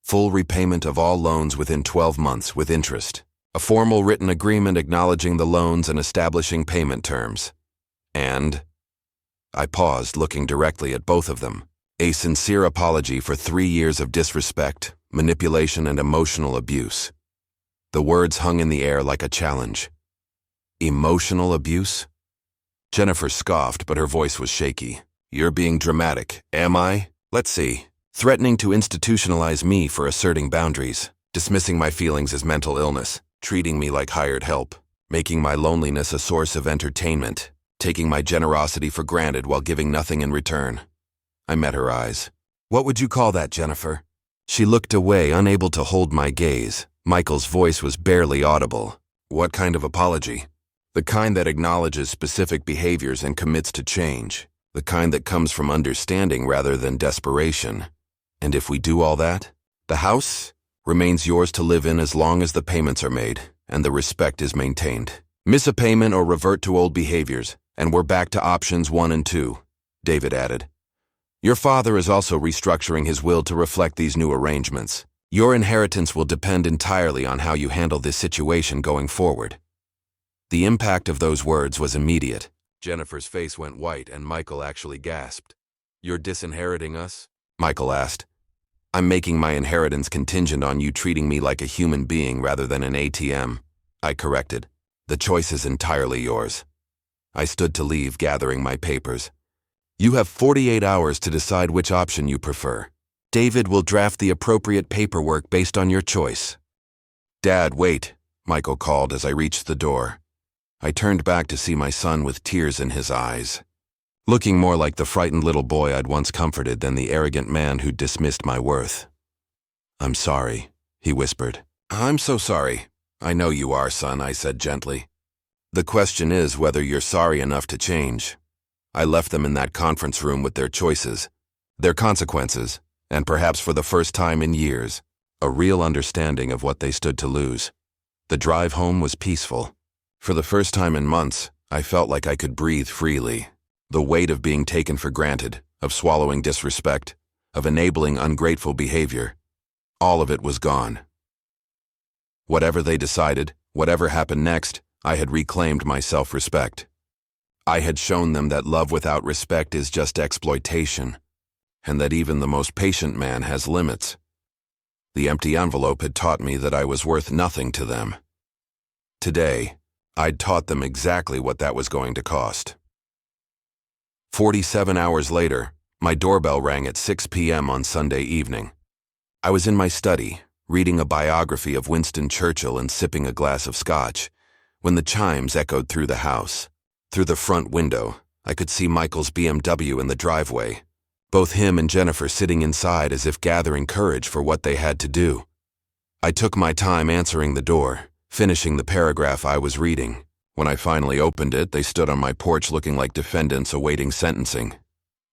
A: Full repayment of all loans within 12 months with interest. A formal written agreement acknowledging the loans and establishing payment terms. And... I paused, looking directly at both of them. A sincere apology for 3 years of disrespect, manipulation, and emotional abuse. The words hung in the air like a challenge. Emotional abuse? Jennifer scoffed, but her voice was shaky. You're being dramatic, am I? Let's see. Threatening to institutionalize me for asserting boundaries, dismissing my feelings as mental illness, treating me like hired help, making my loneliness a source of entertainment, taking my generosity for granted while giving nothing in return. I met her eyes. What would you call that, Jennifer? She looked away, unable to hold my gaze. Michael's voice was barely audible. What kind of apology? The kind that acknowledges specific behaviors and commits to change. The kind that comes from understanding rather than desperation. And if we do all that, the house remains yours to live in as long as the payments are made and the respect is maintained. Miss a payment or revert to old behaviors, and we're back to options 1 and 2, David added. Your father is also restructuring his will to reflect these new arrangements. Your inheritance will depend entirely on how you handle this situation going forward. The impact of those words was immediate. Jennifer's face went white and Michael actually gasped. You're disinheriting us? Michael asked. I'm making my inheritance contingent on you treating me like a human being rather than an ATM, I corrected. The choice is entirely yours. I stood to leave, gathering my papers. You have 48 hours to decide which option you prefer. David will draft the appropriate paperwork based on your choice. Dad, wait, Michael called as I reached the door. I turned back to see my son with tears in his eyes, looking more like the frightened little boy I'd once comforted than the arrogant man who'd dismissed my worth. I'm sorry, he whispered. I'm so sorry. I know you are, son, I said gently. The question is whether you're sorry enough to change. I left them in that conference room with their choices, their consequences, and perhaps for the first time in years, a real understanding of what they stood to lose. The drive home was peaceful. For the first time in months, I felt like I could breathe freely. The weight of being taken for granted, of swallowing disrespect, of enabling ungrateful behavior, all of it was gone. Whatever they decided, whatever happened next, I had reclaimed my self-respect. I had shown them that love without respect is just exploitation, and that even the most patient man has limits. The empty envelope had taught me that I was worth nothing to them. Today, I'd taught them exactly what that was going to cost. 47 hours later, my doorbell rang at 6 p.m. on Sunday evening. I was in my study, reading a biography of Winston Churchill and sipping a glass of scotch, when the chimes echoed through the house. Through the front window, I could see Michael's BMW in the driveway, both him and Jennifer sitting inside as if gathering courage for what they had to do. I took my time answering the door, finishing the paragraph I was reading. When I finally opened it, they stood on my porch looking like defendants awaiting sentencing.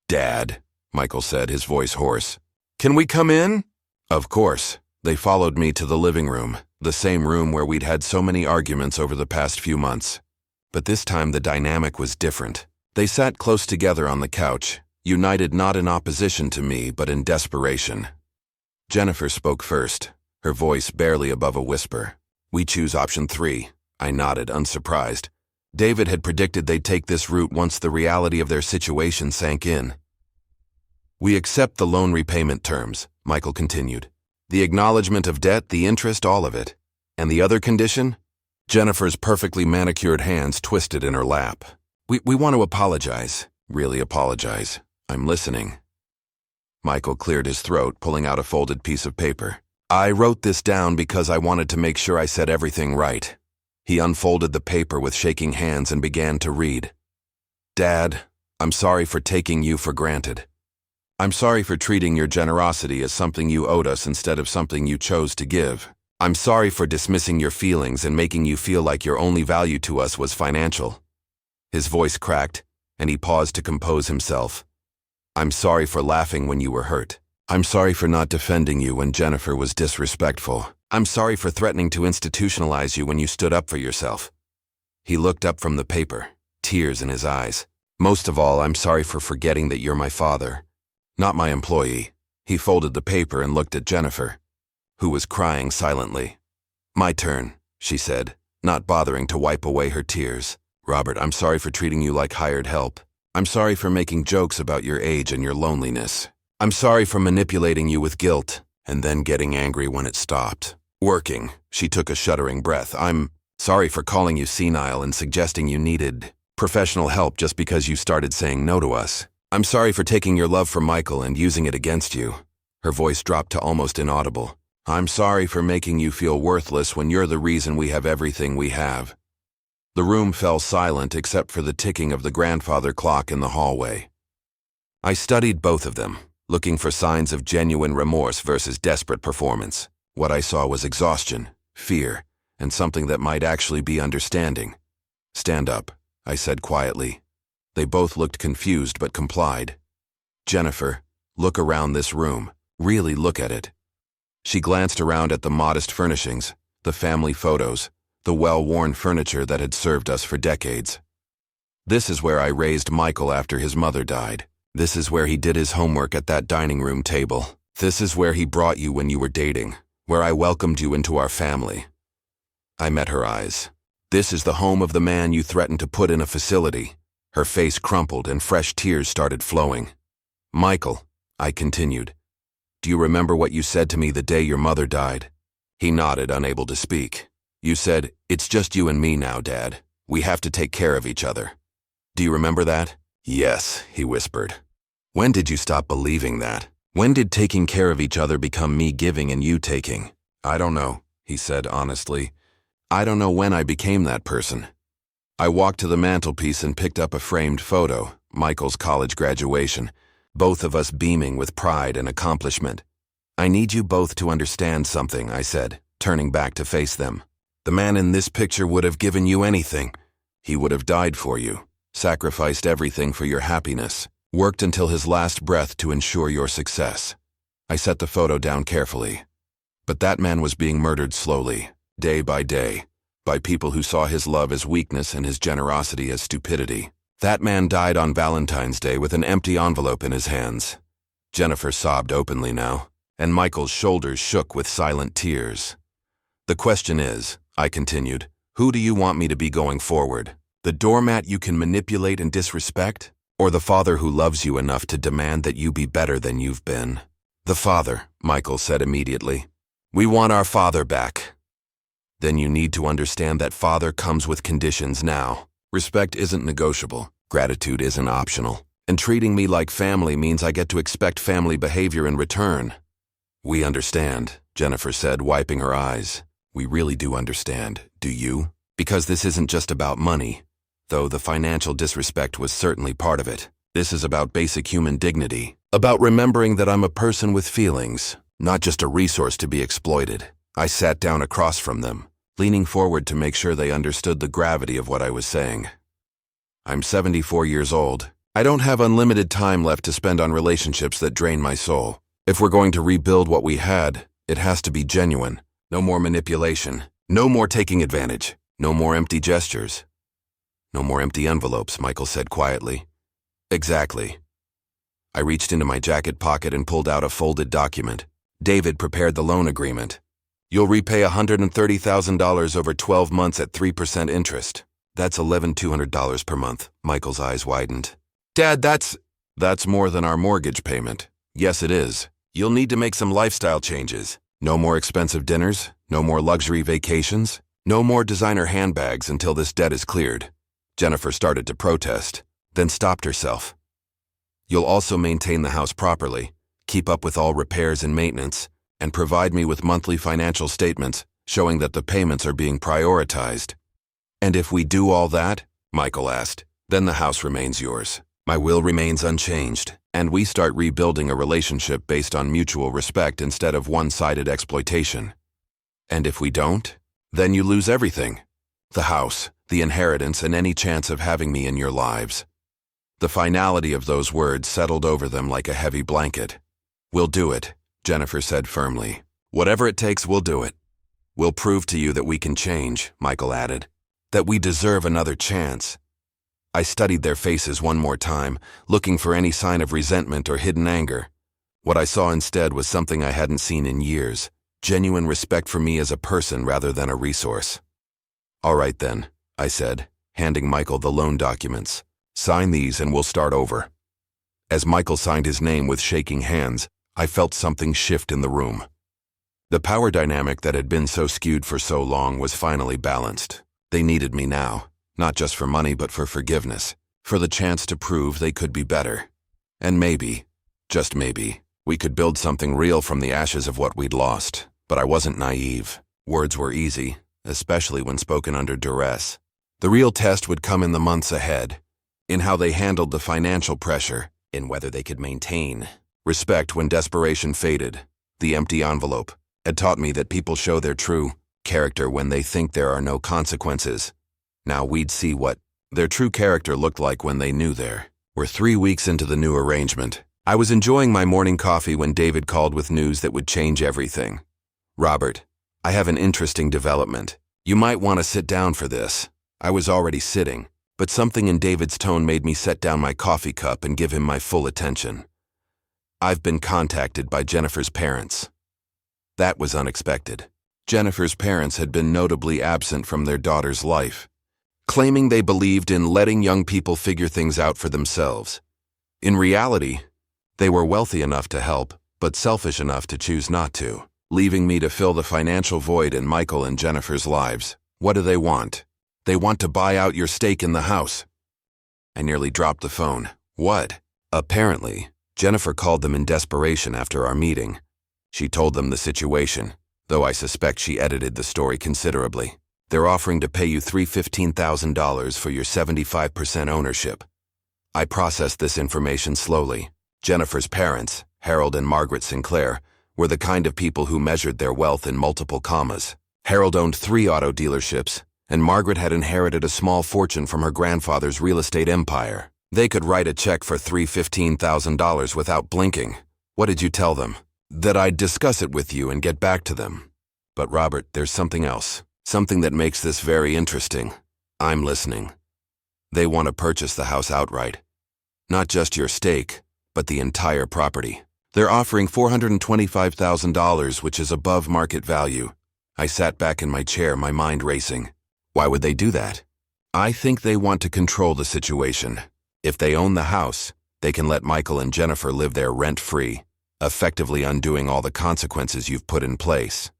A: Dad, Michael said, his voice hoarse. Can we come in? Of course, they followed me to the living room, the same room where we'd had so many arguments over the past few months. But this time the dynamic was different. They sat close together on the couch, united not in opposition to me but in desperation. Jennifer spoke first, her voice barely above a whisper. "We choose option 3. I nodded, unsurprised. David had predicted they'd take this route once the reality of their situation sank in. "We accept the loan repayment terms," Michael continued. "The acknowledgement of debt, the interest, all of it. And the other condition?" Jennifer's perfectly manicured hands twisted in her lap. We want to apologize. Really apologize. I'm listening." Michael cleared his throat, pulling out a folded piece of paper. "I wrote this down because I wanted to make sure I said everything right." He unfolded the paper with shaking hands and began to read. "Dad, I'm sorry for taking you for granted. I'm sorry for treating your generosity as something you owed us instead of something you chose to give. I'm sorry for dismissing your feelings and making you feel like your only value to us was financial." His voice cracked, and he paused to compose himself. "I'm sorry for laughing when you were hurt. I'm sorry for not defending you when Jennifer was disrespectful. I'm sorry for threatening to institutionalize you when you stood up for yourself." He looked up from the paper, tears in his eyes. "Most of all, I'm sorry for forgetting that you're my father, not my employee." He folded the paper and looked at Jennifer, who was crying silently. "My turn," she said, not bothering to wipe away her tears. "Robert, I'm sorry for treating you like hired help. I'm sorry for making jokes about your age and your loneliness. I'm sorry for manipulating you with guilt and then getting angry when it stopped working." She took a shuddering breath. "I'm sorry for calling you senile and suggesting you needed professional help just because you started saying no to us. I'm sorry for taking your love for Michael and using it against you." Her voice dropped to almost inaudible. "I'm sorry for making you feel worthless when you're the reason we have everything we have." The room fell silent except for the ticking of the grandfather clock in the hallway. I studied both of them, looking for signs of genuine remorse versus desperate performance. What I saw was exhaustion, fear, and something that might actually be understanding. "Stand up," I said quietly. They both looked confused but complied. "Jennifer, look around this room. Really look at it." She glanced around at the modest furnishings, the family photos, the well-worn furniture that had served us for decades. "This is where I raised Michael after his mother died. This is where he did his homework at that dining room table. This is where he brought you when you were dating, where I welcomed you into our family." I met her eyes. "This is the home of the man you threatened to put in a facility." Her face crumpled and fresh tears started flowing. "Michael," I continued, "do you remember what you said to me the day your mother died?" He nodded, unable to speak. "You said, 'It's just you and me now, Dad. We have to take care of each other.' Do you remember that?" "Yes," he whispered. "When did you stop believing that? When did taking care of each other become me giving and you taking?" "I don't know," he said honestly. "I don't know when I became that person." I walked to the mantelpiece and picked up a framed photo, Michael's college graduation, both of us beaming with pride and accomplishment. "I need you both to understand something," I said, turning back to face them. "The man in this picture would have given you anything. He would have died for you, sacrificed everything for your happiness, worked until his last breath to ensure your success." I set the photo down carefully. But that man was being murdered slowly, day by day, by people who saw his love as weakness and his generosity as stupidity. That man died on Valentine's Day with an empty envelope in his hands. Jennifer sobbed openly now, and Michael's shoulders shook with silent tears. "The question is," I continued, "who do you want me to be going forward? The doormat you can manipulate and disrespect? Or the father who loves you enough to demand that you be better than you've been?" "The father," Michael said immediately. "We want our father back." "Then you need to understand that father comes with conditions now. Respect isn't negotiable, gratitude isn't optional, and treating me like family means I get to expect family behavior in return." "We understand," Jennifer said, wiping her eyes. "We really do understand. Do you? Because this isn't just about money, though the financial disrespect was certainly part of it. This is about basic human dignity, about remembering that I'm a person with feelings, not just a resource to be exploited." I sat down across from them, leaning forward to make sure they understood the gravity of what I was saying. "I'm 74 years old. I don't have unlimited time left to spend on relationships that drain my soul. If we're going to rebuild what we had, it has to be genuine. No more manipulation. No more taking advantage. No more empty gestures. No more empty envelopes, Michael said quietly. Exactly. I reached into my jacket pocket and pulled out a folded document. David prepared the loan agreement. You'll repay $130,000 over 12 months at 3% interest. That's $11,200 per month. Michael's eyes widened. Dad, that's more than our mortgage payment. Yes, it is. You'll need to make some lifestyle changes. No more expensive dinners, no more luxury vacations, no more designer handbags until this debt is cleared. Jennifer started to protest, then stopped herself. You'll also maintain the house properly, keep up with all repairs and maintenance, and provide me with monthly financial statements showing that the payments are being prioritized. And if we do all that, Michael asked, then the house remains yours. My will remains unchanged, and we start rebuilding a relationship based on mutual respect instead of one-sided exploitation. And if we don't, then you lose everything. The house, the inheritance, and any chance of having me in your lives. The finality of those words settled over them like a heavy blanket. We'll do it, Jennifer said firmly. Whatever it takes, we'll do it. We'll prove to you that we can change, Michael added. That we deserve another chance. I studied their faces one more time, looking for any sign of resentment or hidden anger. What I saw instead was something I hadn't seen in years, genuine respect for me as a person rather than a resource. All right then, I said, handing Michael the loan documents. Sign these and we'll start over. As Michael signed his name with shaking hands, I felt something shift in the room. The power dynamic that had been so skewed for so long was finally balanced. They needed me now. Not just for money, but for forgiveness, for the chance to prove they could be better. And maybe, just maybe, we could build something real from the ashes of what we'd lost. But I wasn't naive. Words were easy, especially when spoken under duress. The real test would come in the months ahead, in how they handled the financial pressure, in whether they could maintain respect when desperation faded. The empty envelope had taught me that people show their true character when they think there are no consequences. Now we'd see what their true character looked like when they knew there. We're 3 weeks into the new arrangement. I was enjoying my morning coffee when David called with news that would change everything. Robert, I have an interesting development. You might want to sit down for this. I was already sitting, but something in David's tone made me set down my coffee cup and give him my full attention. I've been contacted by Jennifer's parents. That was unexpected. Jennifer's parents had been notably absent from their daughter's life, claiming they believed in letting young people figure things out for themselves. In reality, they were wealthy enough to help, but selfish enough to choose not to, leaving me to fill the financial void in Michael and Jennifer's lives. What do they want? They want to buy out your stake in the house. I nearly dropped the phone. What? Apparently, Jennifer called them in desperation after our meeting. She told them the situation, though I suspect she edited the story considerably. They're offering to pay you $315,000 for your 75% ownership. I processed this information slowly. Jennifer's parents, Harold and Margaret Sinclair, were the kind of people who measured their wealth in multiple commas. Harold owned 3 auto dealerships, and Margaret had inherited a small fortune from her grandfather's real estate empire. They could write a check for $315,000 without blinking. What did you tell them? That I'd discuss it with you and get back to them. But Robert, there's something else. Something that makes this very interesting. I'm listening. They want to purchase the house outright. Not just your stake, but the entire property. They're offering $425,000, which is above market value. I sat back in my chair, my mind racing. Why would they do that? I think they want to control the situation. If they own the house, they can let Michael and Jennifer live there rent-free, effectively undoing all the consequences you've put in place.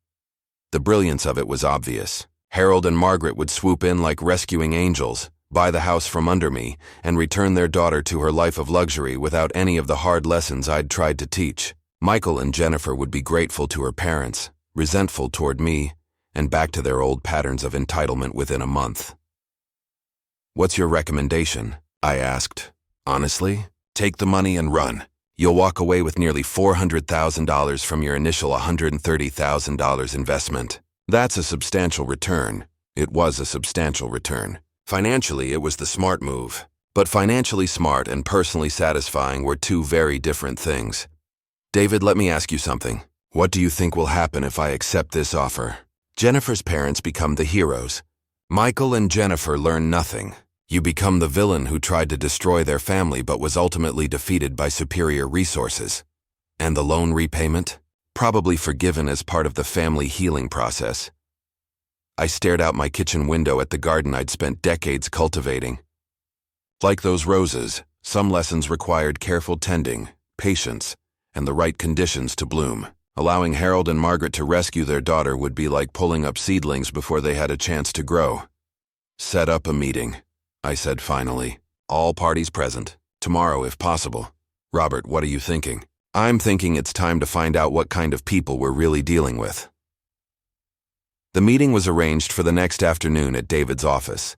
A: The brilliance of it was obvious. Harold and Margaret would swoop in like rescuing angels, buy the house from under me, and return their daughter to her life of luxury without any of the hard lessons I'd tried to teach. Michael and Jennifer would be grateful to her parents, resentful toward me, and back to their old patterns of entitlement within a month. What's your recommendation? I asked. Honestly, take the money and run. You'll walk away with nearly $400,000 from your initial $130,000 investment. That's a substantial return. It was a substantial return. Financially, it was the smart move. But financially smart and personally satisfying were 2 very different things. David, let me ask you something. What do you think will happen if I accept this offer? Jennifer's parents become the heroes. Michael and Jennifer learn nothing. You become the villain who tried to destroy their family but was ultimately defeated by superior resources. And the loan repayment? Probably forgiven as part of the family healing process. I stared out my kitchen window at the garden I'd spent decades cultivating. Like those roses, some lessons required careful tending, patience, and the right conditions to bloom. Allowing Harold and Margaret to rescue their daughter would be like pulling up seedlings before they had a chance to grow. Set up a meeting, I said finally. All parties present. Tomorrow, if possible. Robert, what are you thinking? I'm thinking it's time to find out what kind of people we're really dealing with. The meeting was arranged for the next afternoon at David's office.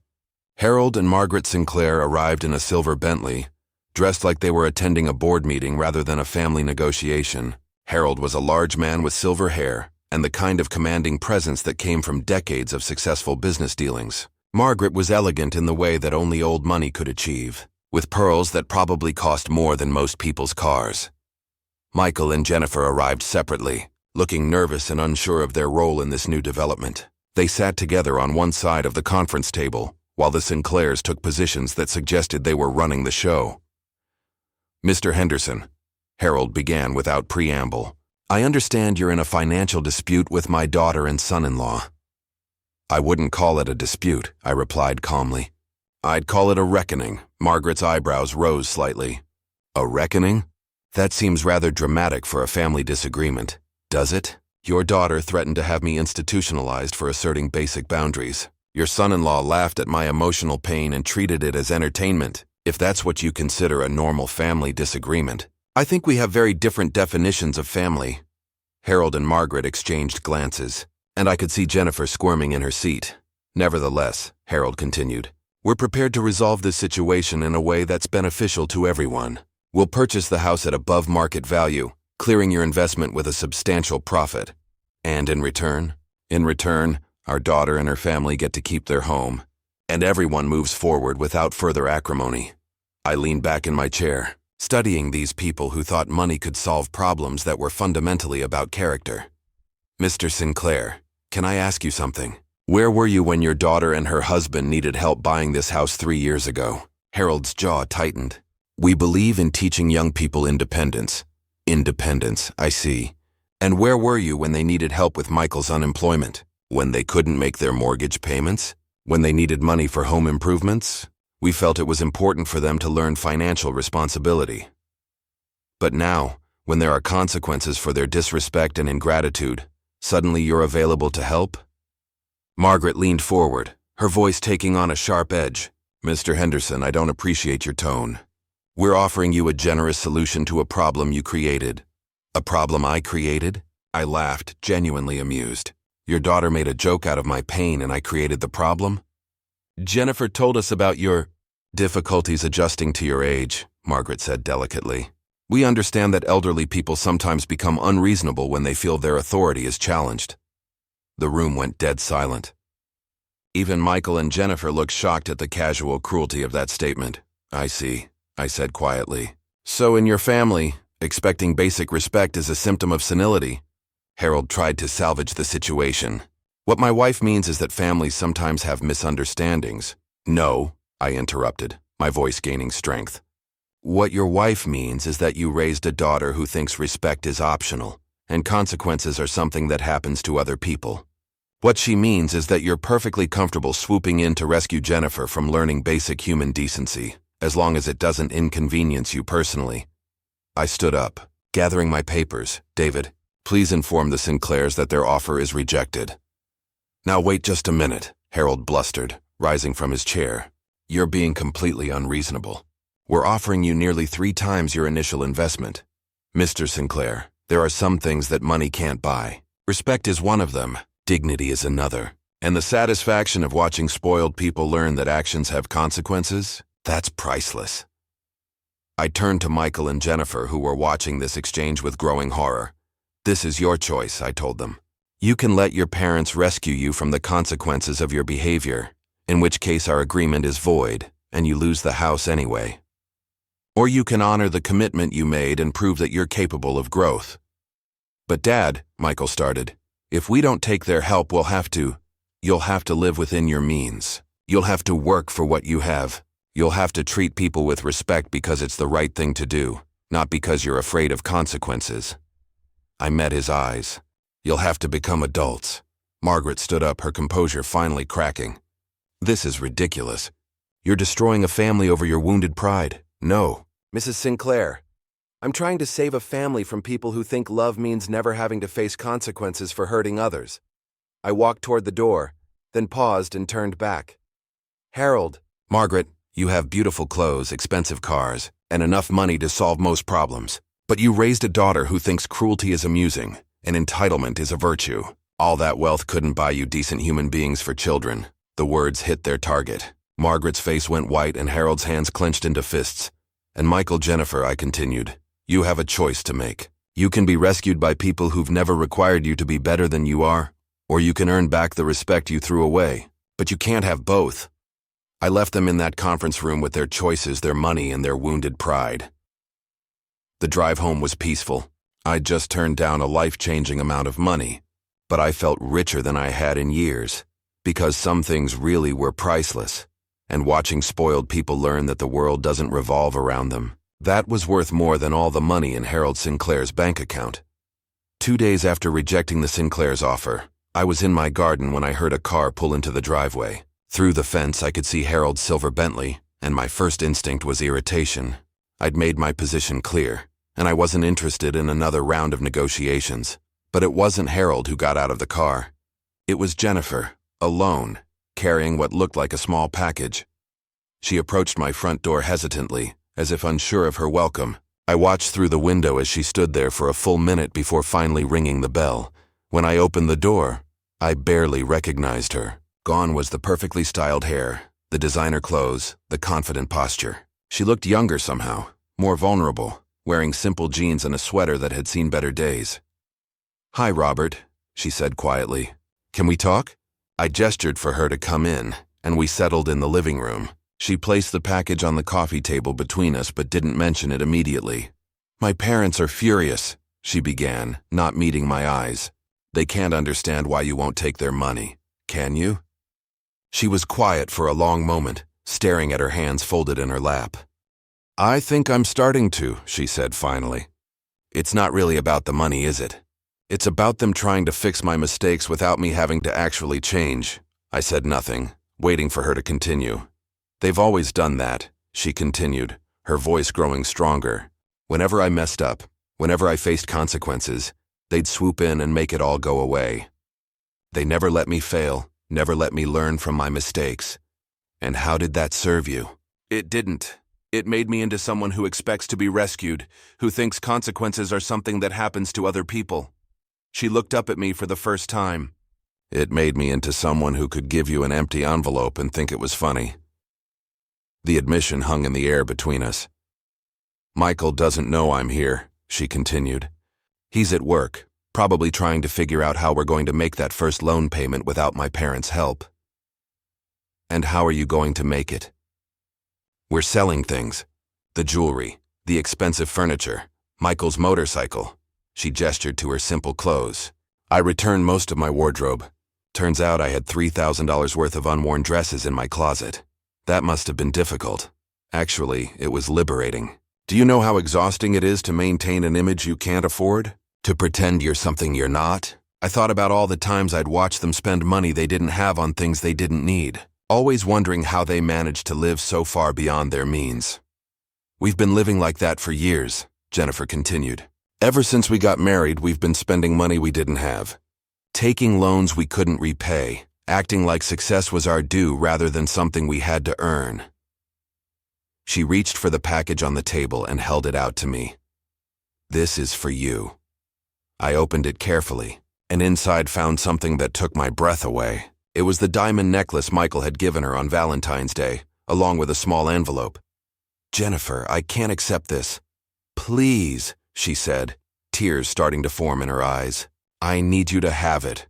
A: Harold and Margaret Sinclair arrived in a silver Bentley, dressed like they were attending a board meeting rather than a family negotiation. Harold was a large man with silver hair and the kind of commanding presence that came from decades of successful business dealings. Margaret was elegant in the way that only old money could achieve, with pearls that probably cost more than most people's cars. Michael and Jennifer arrived separately, looking nervous and unsure of their role in this new development. They sat together on one side of the conference table, while the Sinclairs took positions that suggested they were running the show. Mr. Henderson, Harold began without preamble, I understand you're in a financial dispute with my daughter and son-in-law. I wouldn't call it a dispute, I replied calmly. I'd call it a reckoning. Margaret's eyebrows rose slightly. A reckoning? That seems rather dramatic for a family disagreement. Does it? Your daughter threatened to have me institutionalized for asserting basic boundaries. Your son-in-law laughed at my emotional pain and treated it as entertainment, if that's what you consider a normal family disagreement. I think we have very different definitions of family. Harold and Margaret exchanged glances, and I could see Jennifer squirming in her seat. Nevertheless, Harold continued, we're prepared to resolve this situation in a way that's beneficial to everyone. We'll purchase the house at above market value, clearing your investment with a substantial profit. And in return, our daughter and her family get to keep their home, and everyone moves forward without further acrimony. I leaned back in my chair, studying these people who thought money could solve problems that were fundamentally about character. Mr. Sinclair, can I ask you something? Where were you when your daughter and her husband needed help buying this house 3 years ago? Harold's jaw tightened. We believe in teaching young people independence. Independence, I see. And where were you when they needed help with Michael's unemployment? When they couldn't make their mortgage payments? When they needed money for home improvements? We felt it was important for them to learn financial responsibility. But now, when there are consequences for their disrespect and ingratitude, suddenly you're available to help? Margaret leaned forward, her voice taking on a sharp edge. Mr. Henderson, I don't appreciate your tone. We're offering you a generous solution to a problem you created. A problem I created? I laughed, genuinely amused. Your daughter made a joke out of my pain and I created the problem? Jennifer told us about your difficulties adjusting to your age, Margaret said delicately. We understand that elderly people sometimes become unreasonable when they feel their authority is challenged. The room went dead silent. Even Michael and Jennifer looked shocked at the casual cruelty of that statement. I see, I said quietly. So in your family, expecting basic respect is a symptom of senility. Harold tried to salvage the situation. What my wife means is that families sometimes have misunderstandings. No, I interrupted, my voice gaining strength. What your wife means is that you raised a daughter who thinks respect is optional, and consequences are something that happens to other people. What she means is that you're perfectly comfortable swooping in to rescue Jennifer from learning basic human decency, as long as it doesn't inconvenience you personally. I stood up, gathering my papers. David, please inform the Sinclairs that their offer is rejected. Now wait just a minute, Harold blustered, rising from his chair. You're being completely unreasonable. We're offering you nearly 3 times your initial investment. Mr. Sinclair, there are some things that money can't buy. Respect is one of them, dignity is another. And the satisfaction of watching spoiled people learn that actions have consequences, that's priceless. I turned to Michael and Jennifer, who were watching this exchange with growing horror. This is your choice, I told them. You can let your parents rescue you from the consequences of your behavior, in which case our agreement is void, and you lose the house anyway. Or you can honor the commitment you made and prove that you're capable of growth. But Dad, Michael started, if we don't take their help, you'll have to live within your means. You'll have to work for what you have. You'll have to treat people with respect because it's the right thing to do, not because you're afraid of consequences. I met his eyes. You'll have to become adults. Margaret stood up, her composure finally cracking. This is ridiculous. You're destroying a family over your wounded pride. No.
B: Mrs. Sinclair, I'm trying to save a family from people who think love means never having to face consequences for hurting others. I walked toward the door, then paused and turned back. Harold.
A: Margaret, you have beautiful clothes, expensive cars, and enough money to solve most problems. But you raised a daughter who thinks cruelty is amusing and entitlement is a virtue. All that wealth couldn't buy you decent human beings for children. The words hit their target. Margaret's face went white and Harold's hands clenched into fists. And Michael, Jennifer, I continued, you have a choice to make. You can be rescued by people who've never required you to be better than you are, or you can earn back the respect you threw away. But you can't have both. I left them in that conference room with their choices, their money, and their wounded pride. The drive home was peaceful. I'd just turned down a life-changing amount of money, but I felt richer than I had in years, because some things really were priceless, and watching spoiled people learn that the world doesn't revolve around them, that was worth more than all the money in Harold Sinclair's bank account. 2 days after rejecting the Sinclair's offer, I was in my garden when I heard a car pull into the driveway. Through the fence, I could see Harold's silver Bentley, and my first instinct was irritation. I'd made my position clear, and I wasn't interested in another round of negotiations. But it wasn't Harold who got out of the car. It was Jennifer, alone, carrying what looked like a small package. She approached my front door hesitantly, as if unsure of her welcome. I watched through the window as she stood there for a full minute before finally ringing the bell. When I opened the door, I barely recognized her. Gone was the perfectly styled hair, the designer clothes, the confident posture. She looked younger somehow, more vulnerable, wearing simple jeans and a sweater that had seen better days. "Hi, Robert," she said quietly. "Can we talk?" I gestured for her to come in, and we settled in the living room. She placed the package on the coffee table between us but didn't mention it immediately. "My parents are furious," she began, not meeting my eyes. "They can't understand why you won't take their money. Can you?" She was quiet for a long moment, staring at her hands folded in her lap. "I think I'm starting to," she said finally. "It's not really about the money, is it? It's about them trying to fix my mistakes without me having to actually change." I said nothing, waiting for her to continue. "They've always done that," she continued, her voice growing stronger. "Whenever I messed up, whenever I faced consequences, they'd swoop in and make it all go away. They never let me fail, never let me learn from my mistakes. And how did that serve you? It didn't. It made me into someone who expects to be rescued, who thinks consequences are something that happens to other people." She looked up at me for the first time. "It made me into someone who could give you an empty envelope and think it was funny." The admission hung in the air between us. "Michael doesn't know I'm here," she continued. "He's at work, probably trying to figure out how we're going to make that first loan payment without my parents' help." "And how are you going to make it?" "We're selling things. The jewelry, the expensive furniture, Michael's motorcycle." She gestured to her simple clothes. I returned most of my wardrobe. Turns out I had $3,000 worth of unworn dresses in my closet. That must have been difficult. Actually, it was liberating. Do you know how exhausting it is to maintain an image you can't afford? To pretend you're something you're not? I thought about all the times I'd watched them spend money they didn't have on things they didn't need, always wondering how they managed to live so far beyond their means. "We've been living like that for years," Jennifer continued. "Ever since we got married, we've been spending money we didn't have, taking loans we couldn't repay, acting like success was our due rather than something we had to earn." She reached for the package on the table and held it out to me. "This is for you." I opened it carefully, and inside found something that took my breath away. It was the diamond necklace Michael had given her on Valentine's Day, along with a small envelope. "Jennifer, I can't accept this." "Please," she said, tears starting to form in her eyes. "I need you to have it."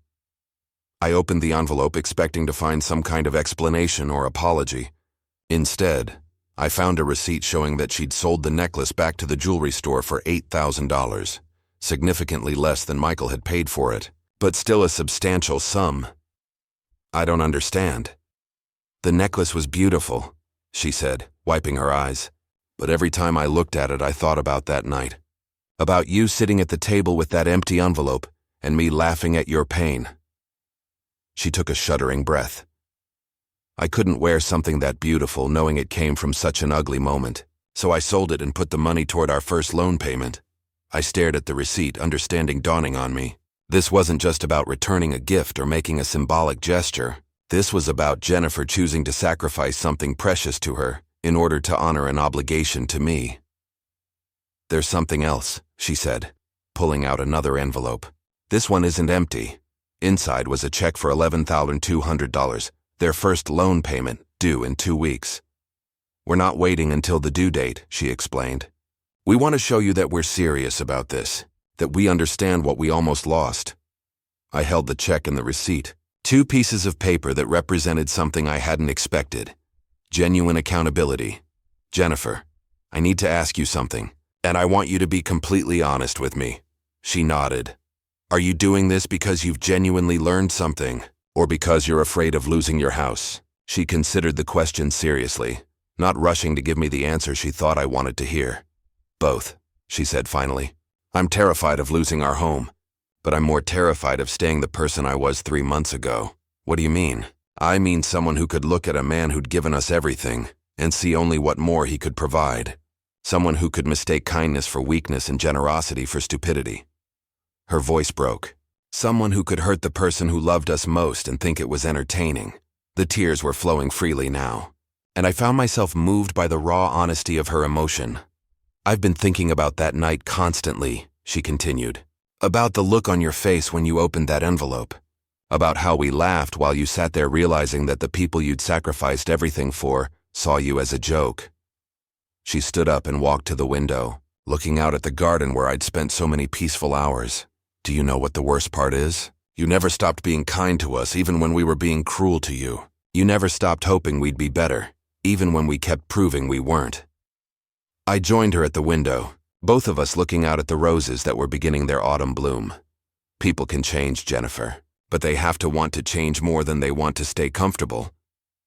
A: I opened the envelope expecting to find some kind of explanation or apology. Instead, I found a receipt showing that she'd sold the necklace back to the jewelry store for $8,000, significantly less than Michael had paid for it, but still a substantial sum. I don't understand. The necklace was beautiful, she said, wiping her eyes. But every time I looked at it, I thought about that night. About you sitting at the table with that empty envelope, and me laughing at your pain. She took a shuddering breath. I couldn't wear something that beautiful knowing it came from such an ugly moment, so I sold it and put the money toward our first loan payment. I stared at the receipt, understanding dawning on me. This wasn't just about returning a gift or making a symbolic gesture. This was about Jennifer choosing to sacrifice something precious to her in order to honor an obligation to me. There's something else, she said, pulling out another envelope. This one isn't empty. Inside was a check for $11,200, their first loan payment, due in 2 weeks. We're not waiting until the due date, she explained. We want to show you that we're serious about this, that we understand what we almost lost. I held the check and the receipt, 2 pieces of paper that represented something I hadn't expected. Genuine accountability. Jennifer, I need to ask you something, and I want you to be completely honest with me. She nodded. Are you doing this because you've genuinely learned something, or because you're afraid of losing your house? She considered the question seriously, not rushing to give me the answer she thought I wanted to hear. Both, she said finally. I'm terrified of losing our home, but I'm more terrified of staying the person I was 3 months ago. What do you mean? I mean someone who could look at a man who'd given us everything and see only what more he could provide. Someone who could mistake kindness for weakness and generosity for stupidity. Her voice broke. Someone who could hurt the person who loved us most and think it was entertaining. The tears were flowing freely now, and I found myself moved by the raw honesty of her emotion. I've been thinking about that night constantly, she continued. About the look on your face when you opened that envelope. About how we laughed while you sat there realizing that the people you'd sacrificed everything for saw you as a joke. She stood up and walked to the window, looking out at the garden where I'd spent so many peaceful hours. Do you know what the worst part is? You never stopped being kind to us even when we were being cruel to you. You never stopped hoping we'd be better, even when we kept proving we weren't. I joined her at the window, both of us looking out at the roses that were beginning their autumn bloom. People can change, Jennifer, but they have to want to change more than they want to stay comfortable.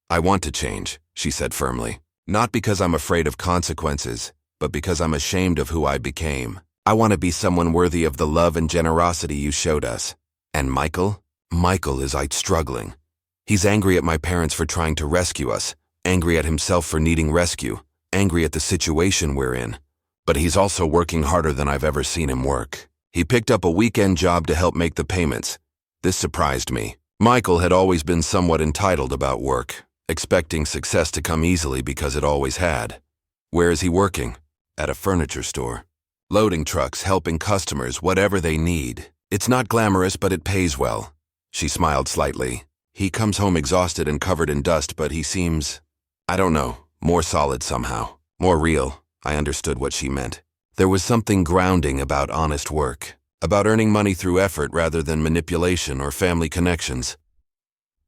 A: I want to change, she said firmly, not because I'm afraid of consequences, but because I'm ashamed of who I became. I want to be someone worthy of the love and generosity you showed us. And Michael? Michael is struggling. He's angry at my parents for trying to rescue us, angry at himself for needing rescue, angry at the situation we're in. But he's also working harder than I've ever seen him work. He picked up a weekend job to help make the payments. This surprised me. Michael had always been somewhat entitled about work, expecting success to come easily because it always had. Where is he working? At a furniture store. Loading trucks, helping customers, whatever they need. It's not glamorous, but it pays well. She smiled slightly. He comes home exhausted and covered in dust, but he seems, I don't know, more solid somehow. More real. I understood what she meant. There was something grounding about honest work, about earning money through effort rather than manipulation or family connections.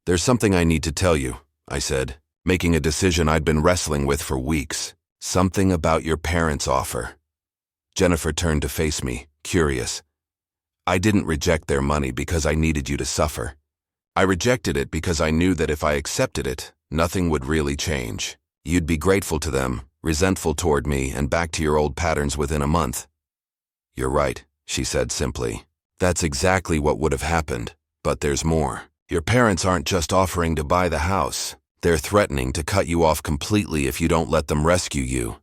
A: There's something I need to tell you, I said, making a decision I'd been wrestling with for weeks. Something about your parents' offer. Jennifer turned to face me, curious. I didn't reject their money because I needed you to suffer. I rejected it because I knew that if I accepted it, nothing would really change. You'd be grateful to them, resentful toward me, and back to your old patterns within a month. You're right, she said simply. That's exactly what would have happened, but there's more. Your parents aren't just offering to buy the house. They're threatening to cut you off completely if you don't let them rescue you.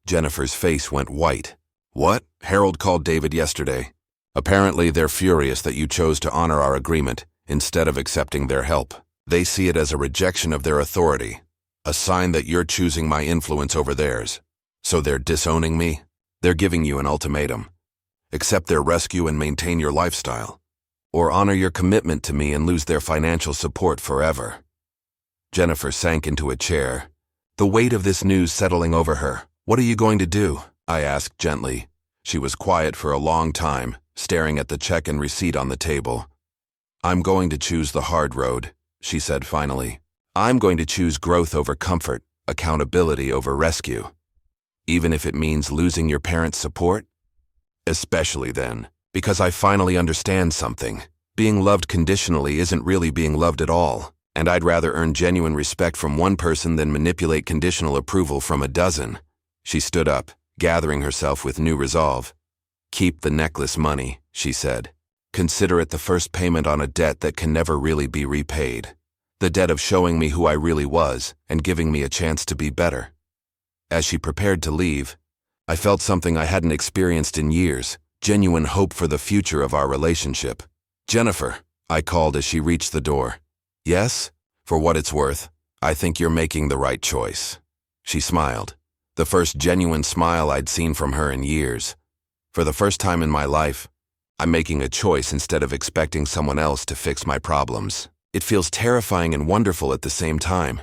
A: Jennifer's face went white. What? Harold called David yesterday. Apparently they're furious that you chose to honor our agreement instead of accepting their help. They see it as a rejection of their authority, a sign that you're choosing my influence over theirs. So they're disowning me? They're giving you an ultimatum. Accept their rescue and maintain your lifestyle, or honor your commitment to me and lose their financial support forever. Jennifer sank into a chair, the weight of this news settling over her. What are you going to do? I asked gently. She was quiet for a long time, staring at the check and receipt on the table. I'm going to choose the hard road, she said finally. I'm going to choose growth over comfort, accountability over rescue. Even if it means losing your parents' support? Especially then, because I finally understand something. Being loved conditionally isn't really being loved at all, and I'd rather earn genuine respect from one person than manipulate conditional approval from a dozen. She stood up, gathering herself with new resolve. "Keep the necklace money," she said. "Consider it the first payment on a debt that can never really be repaid. The debt of showing me who I really was and giving me a chance to be better." As she prepared to leave, I felt something I hadn't experienced in years, genuine hope for the future of our relationship. "Jennifer," I called as she reached the door. "Yes? For what it's worth, I think you're making the right choice." She smiled, the first genuine smile I'd seen from her in years. For the first time in my life, I'm making a choice instead of expecting someone else to fix my problems. It feels terrifying and wonderful at the same time.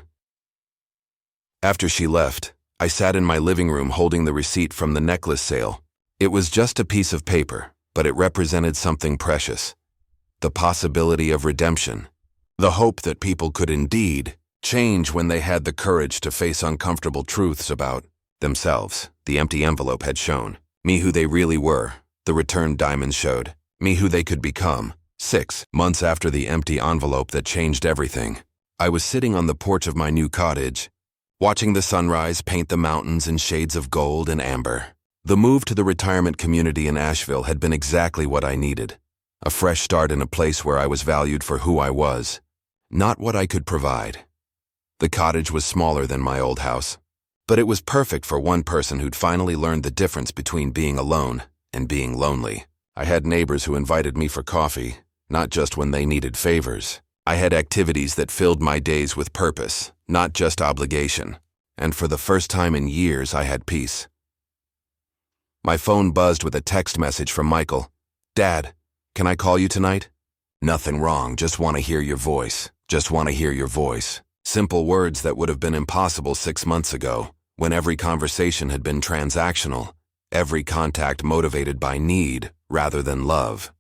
A: After she left, I sat in my living room holding the receipt from the necklace sale. It was just a piece of paper, but it represented something precious. The possibility of redemption. The hope that people could indeed change when they had the courage to face uncomfortable truths about themselves. The empty envelope had shown me who they really were. The returned diamonds showed me who they could become. 6 months after the empty envelope that changed everything, I was sitting on the porch of my new cottage, watching the sunrise paint the mountains in shades of gold and amber. The move to the retirement community in Asheville had been exactly what I needed. A fresh start in a place where I was valued for who I was, not what I could provide. The cottage was smaller than my old house, but it was perfect for one person who'd finally learned the difference between being alone and being lonely. I had neighbors who invited me for coffee, not just when they needed favors. I had activities that filled my days with purpose, not just obligation. And for the first time in years, I had peace. My phone buzzed with a text message from Michael. "Dad, can I call you tonight?" "Nothing wrong, just want to hear your voice. Just want to hear your voice." Simple words that would have been impossible 6 months ago, when every conversation had been transactional, every contact motivated by need rather than love.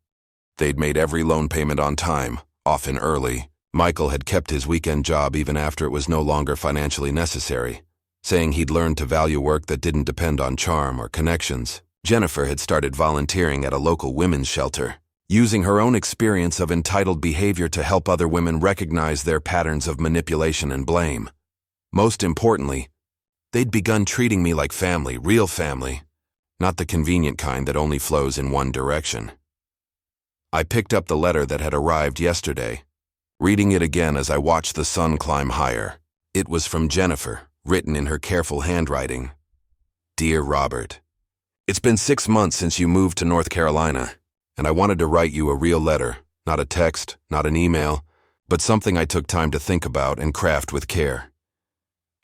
A: They'd made every loan payment on time, often early. Michael had kept his weekend job even after it was no longer financially necessary, saying he'd learned to value work that didn't depend on charm or connections. Jennifer had started volunteering at a local women's shelter, using her own experience of entitled behavior to help other women recognize their patterns of manipulation and blame. Most importantly, they'd begun treating me like family, real family, not the convenient kind that only flows in one direction. I picked up the letter that had arrived yesterday, reading it again as I watched the sun climb higher. It was from Jennifer, written in her careful handwriting. "Dear Robert, it's been 6 months since you moved to North Carolina, and I wanted to write you a real letter, not a text, not an email, but something I took time to think about and craft with care.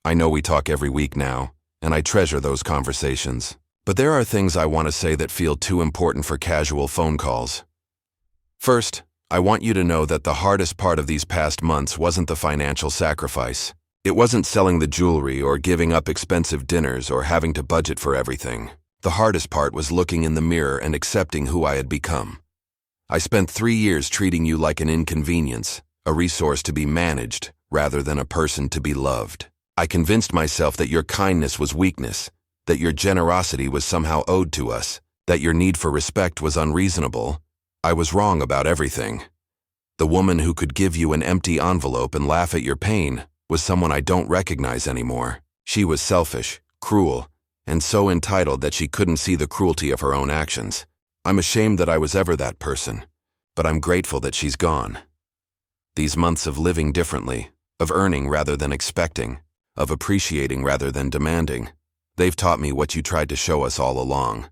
A: I know we talk every week now, and I treasure those conversations, but there are things I want to say that feel too important for casual phone calls. First, I want you to know that the hardest part of these past months wasn't the financial sacrifice. It wasn't selling the jewelry or giving up expensive dinners or having to budget for everything. The hardest part was looking in the mirror and accepting who I had become. I spent 3 years treating you like an inconvenience, a resource to be managed rather than a person to be loved. I convinced myself that your kindness was weakness, that your generosity was somehow owed to us, that your need for respect was unreasonable. I was wrong about everything. The woman who could give you an empty envelope and laugh at your pain was someone I don't recognize anymore. She was selfish, cruel, and so entitled that she couldn't see the cruelty of her own actions. I'm ashamed that I was ever that person, but I'm grateful that she's gone. These months of living differently, of earning rather than expecting, of appreciating rather than demanding, they've taught me what you tried to show us all along.